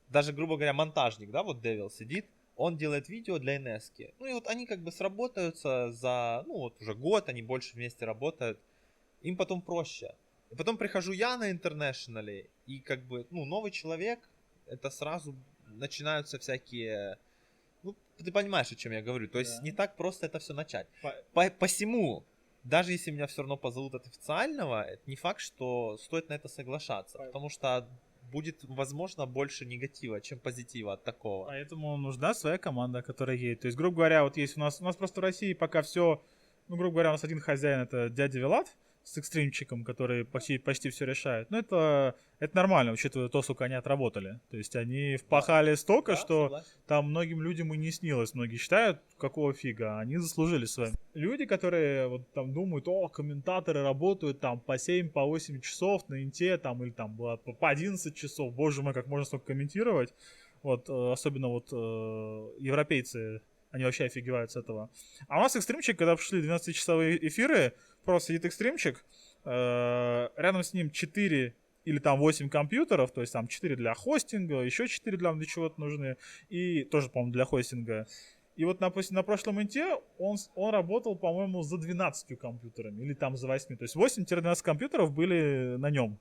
даже, грубо говоря, монтажник, да, вот Devil сидит, он делает видео для NS-ки. Ну и вот они как бы сработаются за, ну вот уже год, они больше вместе работают. Им потом проще. И потом прихожу я на интернешнале, и как бы, ну, новый человек, это сразу начинаются всякие... Ну, ты понимаешь, о чем я говорю. То есть Да. не так просто это все начать. По- Посему, даже если меня все равно позовут от официального, это не факт, что стоит на это соглашаться. Потому что будет, возможно, больше негатива, чем позитива от такого. Поэтому нужна своя команда, которая едет. То есть, грубо говоря, вот есть у нас просто в России пока все, ну, грубо говоря, у нас один хозяин, это дядя Вилат с экстримчиком, который почти все решает. Но это нормально, учитывая то, сколько они отработали. То есть они впахали столько, Да, что согласен. там многим людям и не снилось. Многие считают, какого фига, они заслужили свое. Люди, которые вот там думают, комментаторы работают там по 7, по 8 часов на инте, там, или там по 11 часов, боже мой, как можно столько комментировать. Вот, особенно вот европейцы, они вообще офигевают с этого. А у нас экстримчик, когда пришли 12-часовые эфиры, просто сидит экстримчик, рядом с ним 4 или там 8 компьютеров, то есть там 4 для хостинга, еще 4 для чего-то нужны, и тоже, по-моему, для хостинга. И вот на прошлом инте он работал, по-моему, за 12 компьютерами, или там за 8. То есть 8-12 компьютеров были на нем.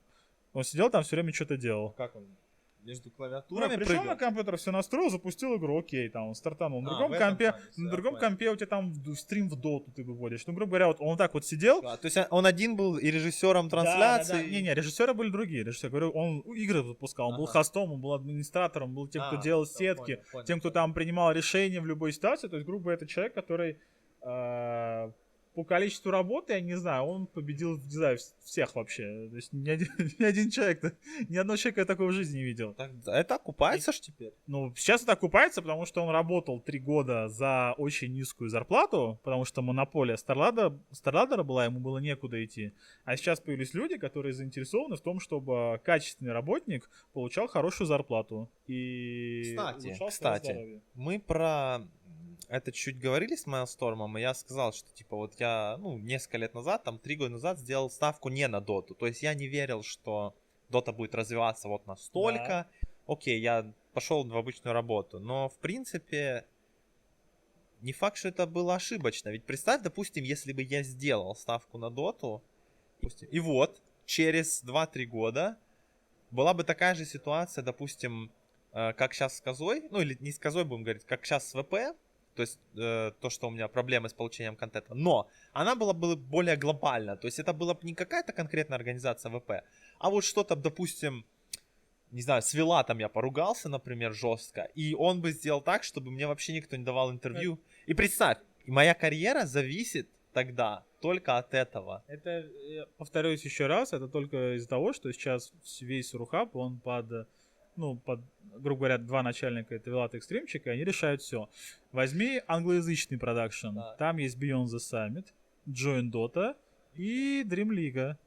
Он сидел там, все время что-то делал. Как он? Между Ну, клавиатурами пришел прыгал? на компьютер, все настроил, запустил игру, окей, там он стартанул. На А, другом в этом компе, плане, на всё, другом понял. компе у тебя там стрим в доту ты выводишь. Ну, грубо говоря, вот он так вот сидел. То есть он один был и режиссером трансляции? Да. Не, режиссеры были другие. Режиссер, говорю, он игры выпускал, он был Ага. хостом, он был администратором, был тем, кто делал всё, сетки, понял. тем, кто там принимал решения в любой ситуации. То есть, грубо говоря, это человек, который по количеству работы, я не знаю, он победил, не знаю, всех вообще. То есть ни один человек, ни одного человека я такого в жизни не видел. Так, это окупается ж теперь? Ну, сейчас это окупается, потому что он работал 3 года за очень низкую зарплату, потому что монополия Старладера была, ему было некуда идти. А сейчас появились люди, которые заинтересованы в том, чтобы качественный работник получал хорошую зарплату и улучшал свое здоровье. Мы про это чуть говорили с Майлстормом, и я сказал, что типа вот я, несколько лет назад, там 3 года назад сделал ставку не на доту. То есть я не верил, что дота будет развиваться вот настолько. Да. Окей, я пошел в обычную работу, но в принципе не факт, что это было ошибочно. Ведь представь, допустим, если бы я сделал ставку на доту, и вот через 2-3 года была бы такая же ситуация, допустим, как сейчас с Козой, или не с Козой будем говорить, как сейчас с ВП, то есть то, что у меня проблемы с получением контента, но она была бы более глобальна, то есть это была бы не какая-то конкретная организация ВП, а вот что-то, допустим, не знаю, с Вилатом я поругался, например, жестко, и он бы сделал так, чтобы мне вообще никто не давал интервью. И представь, моя карьера зависит тогда только от этого. Это, я повторюсь еще раз, это только из-за того, что сейчас весь Рухаб, он под, грубо говоря, 2 начальника, это Вилат и Экстримчик, и они решают все. Возьми англоязычный продакшн, да. Там есть Beyond the Summit, Join Dota и Dream League.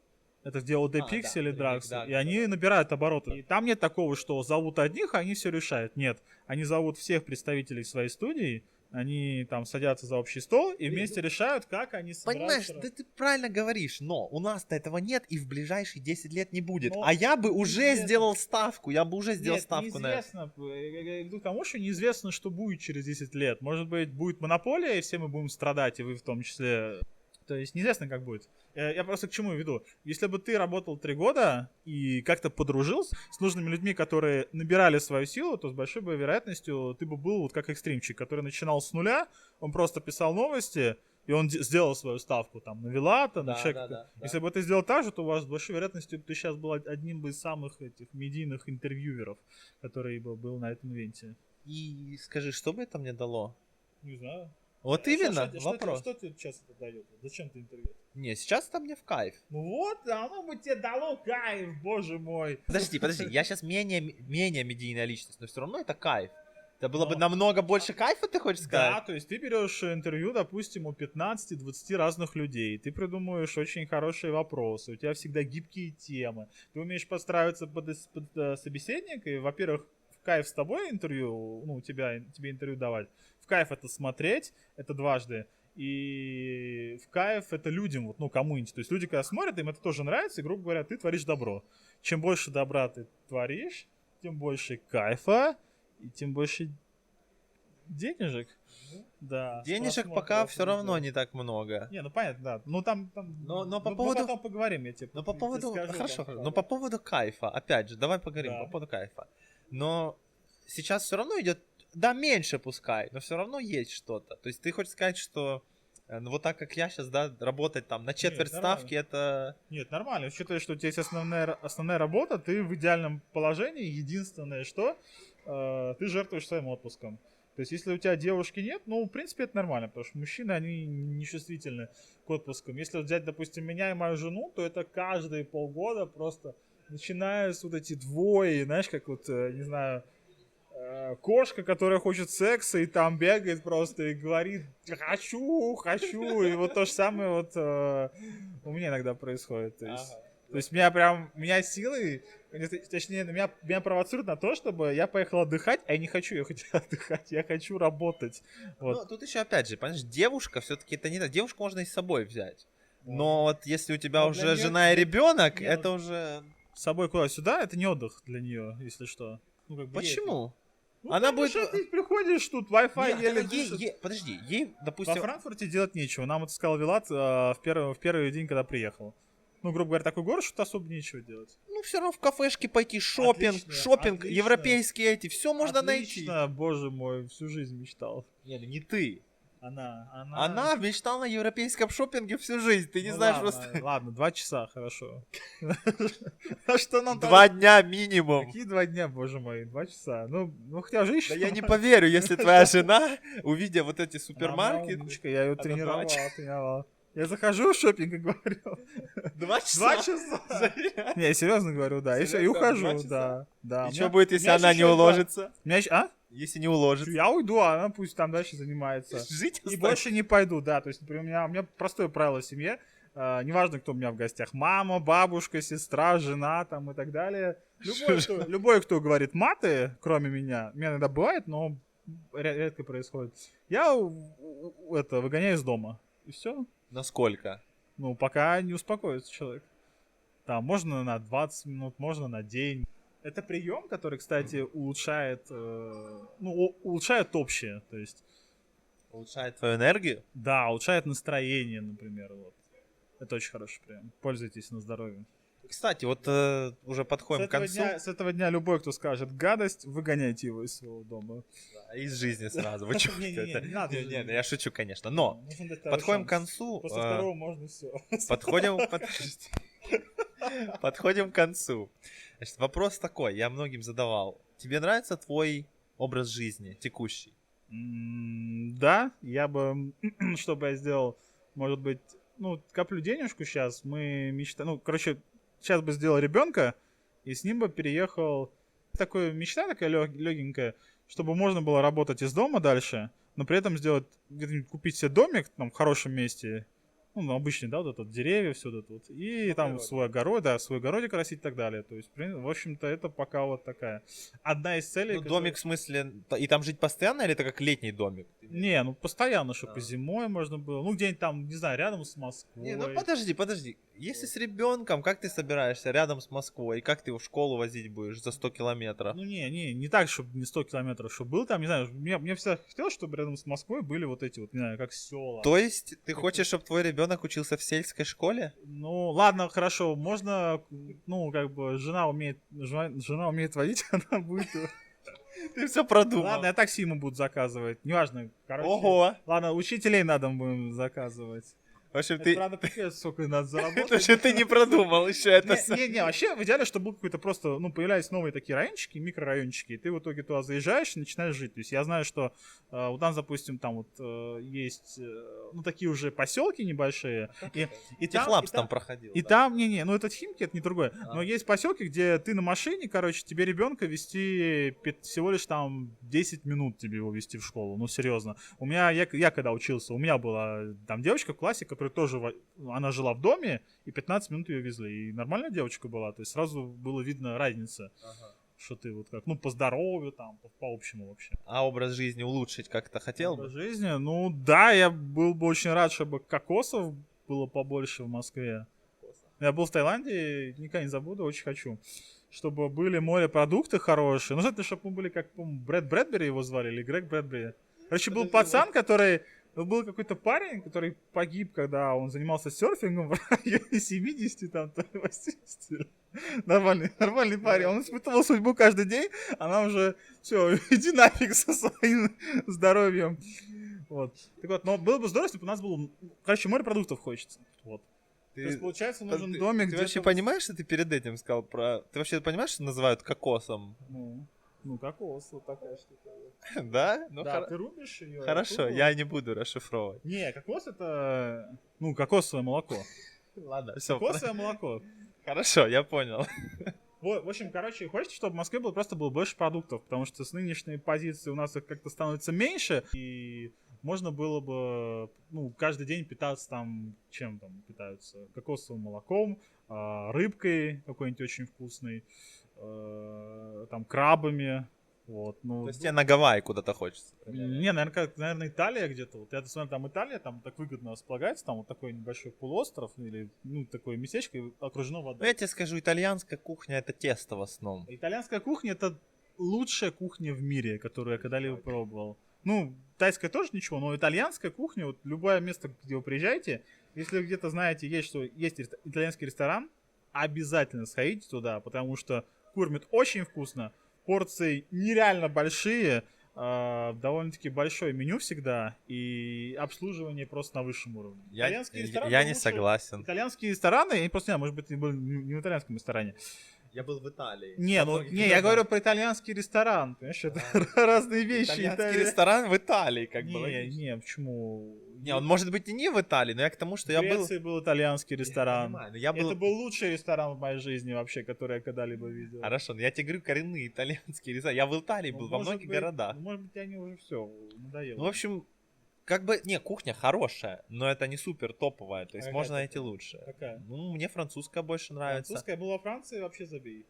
Это где OD Pixel и Drax. Да, и они набирают обороты. И там нет такого, что зовут одних, а они все решают. Нет. Они зовут всех представителей своей студии, они там садятся за общий стол и вместе решают, как они собираются. Понимаешь, ты правильно говоришь, но у нас-то этого нет и в ближайшие 10 лет не будет. А я бы уже сделал ставку, на это. Я иду к тому, что неизвестно, что будет через 10 лет. Может быть, будет монополия, и все мы будем страдать, и вы в том числе. То есть неизвестно, как будет. Я просто к чему веду. Если бы ты работал 3 года и как-то подружился с нужными людьми, которые набирали свою силу, то с большой бы вероятностью ты бы был вот как Экстримчик, который начинал с нуля, он просто писал новости, и он сделал свою ставку там на Вилата, на человека. Да. Если бы ты сделал так же, то у вас с большой вероятностью ты сейчас был одним бы из самых этих медийных интервьюеров, который бы был на этом ивенте. И скажи, что бы это мне дало? Не знаю. Вот именно, вопрос. Что тебе сейчас это дает? Зачем ты интервью? Не, сейчас это мне в кайф. Ну вот, оно бы тебе дало кайф, боже мой. Подожди, я сейчас менее медийная личность, но все равно это кайф. Это было бы намного больше кайфа, ты хочешь сказать? Да, то есть ты берешь интервью, допустим, у 15-20 разных людей, ты придумываешь очень хорошие вопросы, у тебя всегда гибкие темы, ты умеешь подстраиваться под собеседника, и, во-первых, в кайф с тобой интервью, тебе интервью давать, в кайф это смотреть, это дважды, и в кайф это людям, кому-нибудь. То есть люди, когда смотрят, им это тоже нравится, и, грубо говоря, ты творишь добро. Чем больше добра ты творишь, тем больше кайфа, и тем больше денежек. Да. Денежек пока все равно не так много. Не, понятно, да. Но по поводу... потом поговорим, я тебе скажу. Хорошо. Но по поводу кайфа, опять же, давай поговорим по поводу кайфа. Но сейчас все равно идет, да, меньше пускай, но все равно есть что-то. То есть ты хочешь сказать, что вот так, как я сейчас, да, работать там на четверть ставки, это... Нет, нормально. Учитывая, что у тебя есть основная работа, ты в идеальном положении. Единственное, что ты жертвуешь своим отпуском. То есть, если у тебя девушки нет, в принципе, это нормально, потому что мужчины, они нечувствительны к отпускам. Если взять, допустим, меня и мою жену, то это каждые полгода просто начинаются вот эти двое, знаешь, как не знаю... Кошка, которая хочет секса, и там бегает просто и говорит «хочу». И вот то же самое у меня иногда происходит. То есть меня силы, точнее, меня провоцирует на то, чтобы я поехал отдыхать, а я не хочу ехать отдыхать, я хочу работать. Вот. Ну, тут еще опять же, понимаешь, девушка все-таки это не так. Девушку можно и с собой взять. Но вот если у тебя уже жена и ребенок, это уже... С собой куда-сюда, это не отдых для нее, если что. Почему? Она будет... Ты приходишь, тут Wi-Fi еле... Подожди, ей, допустим... Во Франкфурте делать нечего. Нам это сказал Вилат в первый день, когда приехал. Грубо говоря, такой город, что особо нечего делать. Все равно в кафешке пойти, шопинг, отлично. Европейские все можно найти. Боже мой, всю жизнь мечтал. Не ты. Она мечтала на европейском шопинге всю жизнь, ты не знаешь просто... Ладно, 2 часа, хорошо. А что нам 2 дня минимум. Какие 2 дня, боже мой, 2 часа? Хотя женщина... Да я не поверю, если твоя жена, увидя вот эти супермаркеты... Я ее тренировал. Я захожу в шопинг и говорю, 2 2 часа. Не, я серьезно говорю, да. И все, и Серьезно? 2 ухожу, часа? да. Да. И У что меня- будет, у если меня она еще не есть два- уложится? У меня еще- Если не уложится? Я уйду, а она пусть там дальше занимается. Жить И останется. больше не пойду, да. То есть, например, у меня простое правило в семье. Неважно, кто у меня в гостях. Мама, бабушка, сестра, жена там и так далее. Любой, кто говорит маты, кроме меня, у меня иногда бывает, но редко происходит. Я это выгоняю из дома. И все. Насколько? Ну, пока не успокоится человек. Там можно на 20 минут, можно на день. Это прием, который, кстати, улучшает, улучшает общее. То есть, Улучшает твою энергию? да, улучшает настроение, например. Вот. Это очень хороший прием. Пользуйтесь на здоровье. Кстати, вот уже подходим к концу. С этого дня любой, кто скажет гадость, выгоняйте его из своего дома. Да, из жизни сразу. Вы чё, Не-не-не, это- не надо из Не, жизни. я шучу, конечно. Но Нужно дать второй подходим к шанс. концу. После второго можно все. Подходим к концу. Значит, вопрос такой, я многим задавал. Тебе нравится твой образ жизни текущий? Да, я бы, что бы я сделал, может быть, коплю денежку сейчас, мы мечтаем, сейчас бы сделал ребенка, и с ним бы переехал, такая мечта такая легенькая, чтобы можно было работать из дома дальше, но при этом сделать, где-нибудь купить себе домик там в хорошем месте, обычный, да, вот этот деревья, все это вот, и там свой огородик растить и так далее. То есть, в общем-то, это пока вот такая одна из целей. Ну, домик в смысле, и там жить постоянно или это как летний домик? Не, постоянно, чтобы и зимой можно было. Где-нибудь там, не знаю, рядом с Москвой. Не, подожди. Если с ребенком, как ты собираешься рядом с Москвой? И как ты его в школу возить будешь за 100 километров? Не так, чтобы не 100 километров, чтобы был там, не знаю, мне всегда хотелось, чтобы рядом с Москвой были вот эти вот, не знаю, как села. То есть ты хочешь, чтобы твой ребенок учился в сельской школе? Ну, ладно, хорошо, можно, жена умеет водить, она будет... Ты все продумал. Ладно, я такси ему буду заказывать, неважно, Ого! Ладно, учителей надо будем заказывать. В общем, Это, ты... правда, пипец, сколько надо заработать. Это же ты не продумал еще это. Не, вообще, в идеале, чтобы был какой-то просто, появлялись новые такие райончики, микрорайончики, и ты в итоге туда заезжаешь и начинаешь жить. То есть я знаю, что вот там, допустим, там вот есть, такие уже поселки небольшие. И Техлапс там проходил. И там, это Химки, это не другое. Но есть поселки, где ты на машине, тебе ребенка вести всего лишь там 10 минут тебе его вести в школу. Ну, серьезно. Я когда учился, у меня была там девочка в классе, которая тоже, она жила в доме, и 15 минут ее везли. И нормальная девочка была, то есть сразу было видно разница, что ты вот как, по здоровью там, по общему вообще. А образ жизни улучшить как-то хотел бы? Образ жизни, да, я был бы очень рад, чтобы кокосов было побольше в Москве. Я был в Таиланде, никогда не забуду, очень хочу. Чтобы были морепродукты хорошие. Желательно, чтобы мы были, как, по-моему, Брэд Брэдбери его звали, или Грег Брэдбери. Короче, был пацан, который... Был какой-то парень, который погиб, когда он занимался серфингом в районе 70, там, 80. Нормальный парень. Он испытывал судьбу каждый день, она уже, все, иди нафиг со своим здоровьем. Вот. Так вот, но было бы здорово, если бы у нас было, морепродуктов хочется. Вот. То есть, получается, нужен домик, Ты вообще понимаешь, что ты перед этим сказал про... Ты вообще понимаешь, что называют кокосом? Кокос, вот такая штука. Да? Да, ты рубишь ее. Хорошо, я не буду расшифровывать. Не, кокос это, кокосовое молоко. Ладно, все. Кокосовое молоко. Хорошо, я понял. В общем, хочется, чтобы в Москве было больше продуктов, потому что с нынешней позиции у нас их как-то становится меньше, и можно было бы, каждый день питаться там, чем там питаются? Кокосовым молоком, рыбкой какой-нибудь очень вкусной, там крабами. Вот, То есть тебе на Гавайи куда-то хочется? Не, наверное, Италия где-то. Вот я смотрю, там Италия, там так выгодно располагается, там вот такой небольшой полуостров или такое местечко, окружено водой. Я тебе скажу, итальянская кухня это тесто в основном. Итальянская кухня это лучшая кухня в мире, которую я когда-либо пробовал. Тайская тоже ничего, но итальянская кухня, вот любое место, где вы приезжаете, если вы где-то знаете, что есть итальянский ресторан, обязательно сходите туда, потому что кормят очень вкусно. Порции нереально большие, довольно-таки большое меню всегда, и обслуживание просто на высшем уровне. Я не согласен. Итальянские рестораны, я просто не знаю, может быть, ты был не в итальянском ресторане. Я был в Италии. Не, ну, не, я говорю про итальянский ресторан, понимаешь, это разные вещи. Итальянский ресторан в Италии, как бы. Не, почему? Не, он может быть и не в Италии, но я к тому, что В я был... Греции был итальянский ресторан. Я понимаю, но я был... Это был лучший ресторан в моей жизни вообще, который я когда-либо видел. Хорошо, но я тебе говорю коренные итальянские рестораны. Я в Италии был, во многих городах. Может быть, они уже все надоело. Ну, в общем, как бы, не, кухня хорошая, но это не супер топовая, то есть можно найти лучше. Какая? Ну, мне французская больше нравится. Французская была во Франции, вообще забей.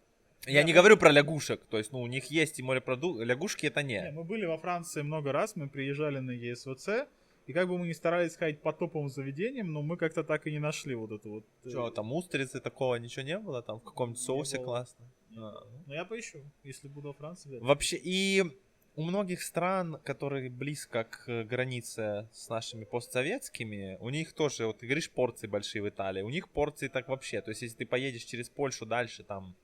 Я не говорю про лягушек, то есть, ну, у них есть и морепродукты, лягушки это не. Мы были во Франции много раз, мы приезжали на ЕСВЦ, и как бы мы ни старались ходить по топовым заведениям, но мы как-то так и не нашли вот это вот. Что, там устрицы такого ничего не было? Там в каком-нибудь соусе классно? Ну, я поищу, если буду во Франции. Вообще, и у многих стран, которые близко к границе с нашими постсоветскими, у них тоже, вот ты говоришь, порции большие в Италии, у них порции так вообще, то есть если ты поедешь через Польшу дальше, там,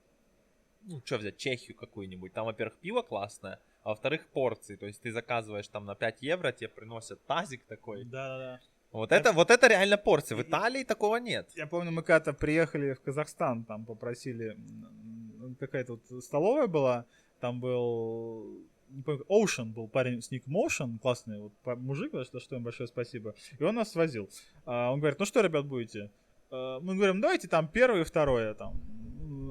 ну, что взять, Чехию какую-нибудь, там, во-первых, пиво классное, а во-вторых, порции, то есть ты заказываешь там на 5 евро, тебе приносят тазик такой. Да-да-да. Вот это реально порция, в Италии такого нет. Я помню, мы когда-то приехали в Казахстан, там попросили, какая-то вот столовая была, там был... Не помню, Ocean был парень с ником Ocean, классный вот мужик, за что им большое спасибо. И он нас свозил. Он говорит, ну что, ребят, будете? Мы говорим, давайте там первое и второе там.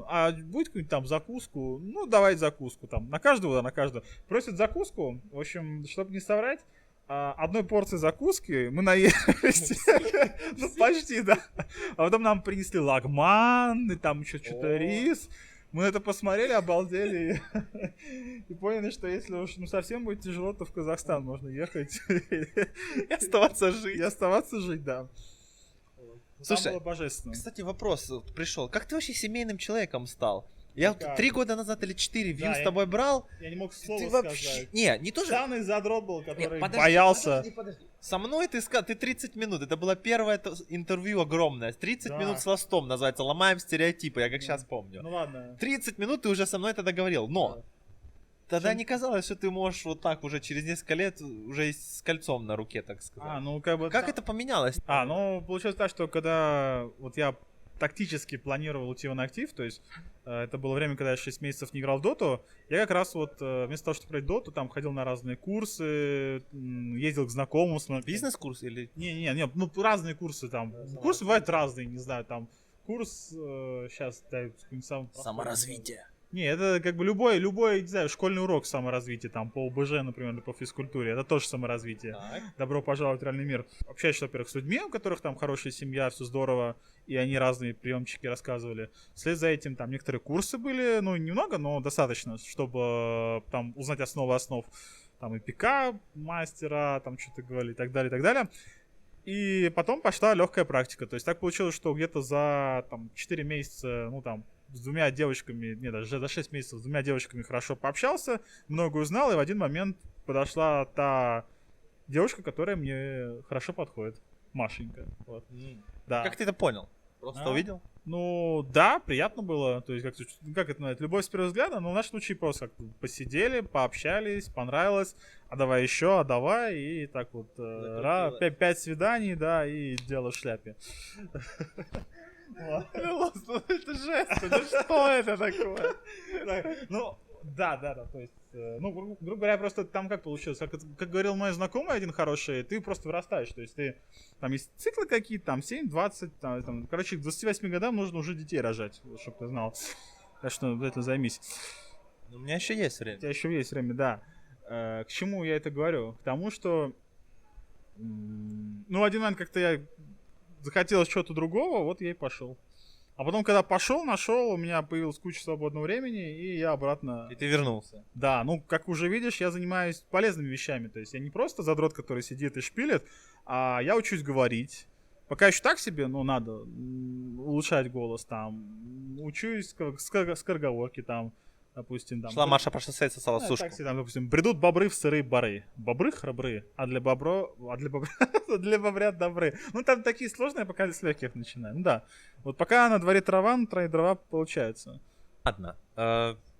А будет какую-нибудь там закуску? Ну, давайте закуску там. На каждого, да, на каждого. Просят закуску. В общем, чтобы не соврать, одной порции закуски мы наелись. Ну, почти, да. А потом нам принесли лагман, и там еще что-то рис. Мы это посмотрели, обалдели и поняли, что если уж совсем будет тяжело, то в Казахстан можно ехать и оставаться жить. И оставаться жить, да. Слушай, там было божественно. Кстати, вопрос пришел. Как ты вообще семейным человеком стал? Я 3 года назад или 4 вью с тобой брал. Я не мог слова ты сказать. Вообще... Не то же. Самый задрот был, который боялся. Подожди. Со мной ты 30 минут. Это было первое интервью огромное. 30 минут с Ластом называется. Ломаем стереотипы, я как сейчас помню. Ну ладно. 30 минут ты уже со мной тогда говорил. Но тогда не казалось, что ты можешь вот так уже через несколько лет уже с кольцом на руке, так сказать. Ну как бы... Как это поменялось? Ну получилось так, что когда вот я тактически планировал уйти в инактив, то есть это было время, когда я 6 месяцев не играл в доту, я как раз вот вместо того, чтобы играть в доту, там ходил на разные курсы, ездил к знакомым. Бизнес-курс или... Не, ну разные курсы там. Курсы бывают разные, не знаю, там курс, сейчас, дай, саморазвитие. Не, это как бы любой, не знаю, школьный урок саморазвития, там, по ОБЖ, например, или по физкультуре, это тоже саморазвитие. Так. Добро пожаловать в реальный мир. Общаюсь, во-первых, с людьми, у которых там хорошая семья, все здорово, и они разные приемчики рассказывали. Вслед за этим там некоторые курсы были, ну, немного, но достаточно, чтобы там узнать основы основ, там, и ПК мастера, там, что-то говорили, и так далее, и так далее. И потом пошла легкая практика, то есть так получилось, что где-то за, там, 4 месяца, ну, там, с 2 девочками, не, даже за 6 месяцев с 2 девочками хорошо пообщался, много узнал, и в один момент подошла та девушка, которая мне хорошо подходит. Машенька. Вот. Да. Как ты это понял? Просто увидел? Ну, да, приятно было. То есть, как это называется, любовь с первого взгляда, но в нашем случае просто как посидели, пообщались, понравилось, а давай еще, а давай, и так вот 5 свиданий, да, и дело в шляпе. Это жесть, это что это такое? Ну, да, то есть, ну, грубо говоря, просто там как получилось, как говорил мой знакомый один хороший, ты просто вырастаешь, то есть ты, там есть циклы какие-то, там 7-20, там, короче, к 28 годам нужно уже детей рожать, чтобы ты знал, так что это займись. У меня еще есть время. У тебя еще есть время, да. К чему я это говорю? К тому, что, ну, один момент как-то я захотелось чего-то другого, вот я и пошел. А потом, когда пошел, нашел, у меня появилась куча свободного времени, и я обратно... И ты вернулся. Да, ну, как уже видишь, я занимаюсь полезными вещами. То есть я не просто задрот, который сидит и шпилит, а я учусь говорить. Пока еще так себе, но надо улучшать голос там. Учусь скороговорки там, допустим. Там. Шла Маша по шоссе и сосала сушку. Такси, там, допустим, бредут бобры в сырые бары. Бобры храбры, а для бобрят добры. Ну, там такие сложные, пока с легких начинаем. Ну да. Вот пока на дворе трава, на траве дрова получается. Ладно.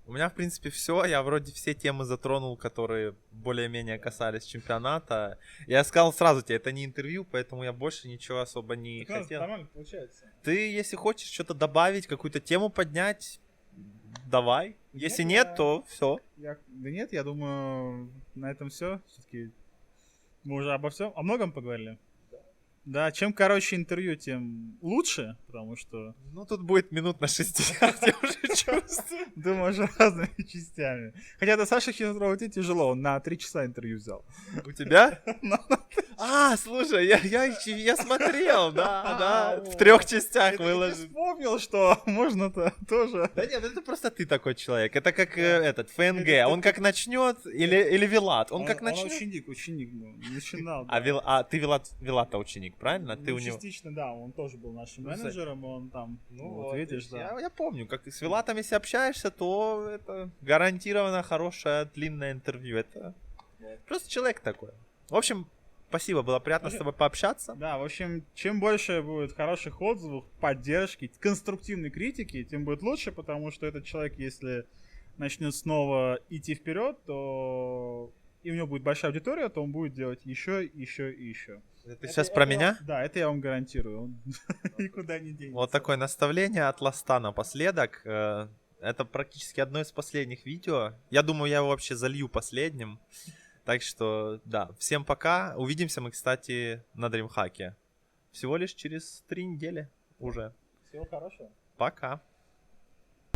У меня, в принципе, все. Я вроде все темы затронул, которые более-менее касались чемпионата. Я сказал сразу тебе, это не интервью, поэтому я больше ничего особо не хотел. Нормально получается. Ты, если хочешь что-то добавить, какую-то тему поднять, давай. Если Нет, нет, то все. Да нет, я думаю, на этом все. Все-таки мы уже обо всем, о многом поговорили. Да, чем короче интервью, тем лучше, потому что... Ну, тут будет минут на 60, я уже чувствую. Думаю, уже разными частями. Хотя до Саши Хизрова идти тяжело, он на 3 часа интервью взял. У тебя? Слушай, я смотрел, да, в 3 частях Я выложил. вспомнил, что можно-то тоже... Да нет, это просто ты такой человек. Это как этот ФНГ. Он как начнет, или Вилат. Он как Он начнет. ученик был, начинал. А да. ты Вилата ученик, правильно? Ты Ну, у него. частично, да, он тоже был нашим Ну, менеджером, он там, Ну вот видишь, видишь, да. я помню, как ты с Вилатом, если общаешься, то это гарантированно хорошее длинное интервью. Это просто человек такой. В общем, спасибо, было приятно с тобой пообщаться. Да, в общем, чем больше будет хороших отзывов, поддержки, конструктивной критики, тем будет лучше, потому что этот человек, если начнет снова идти вперед, то и у него будет большая аудитория, то он будет делать еще, еще и еще. Ты сейчас про меня? Да, это я вам гарантирую. Он никуда не денется. Вот такое наставление от Ласта напоследок. Это практически одно из последних видео. Я думаю, я его вообще залью последним. Так что, да, всем пока. Увидимся мы, кстати, на DreamHack. Всего лишь через 3 недели уже. Всего хорошего. Пока.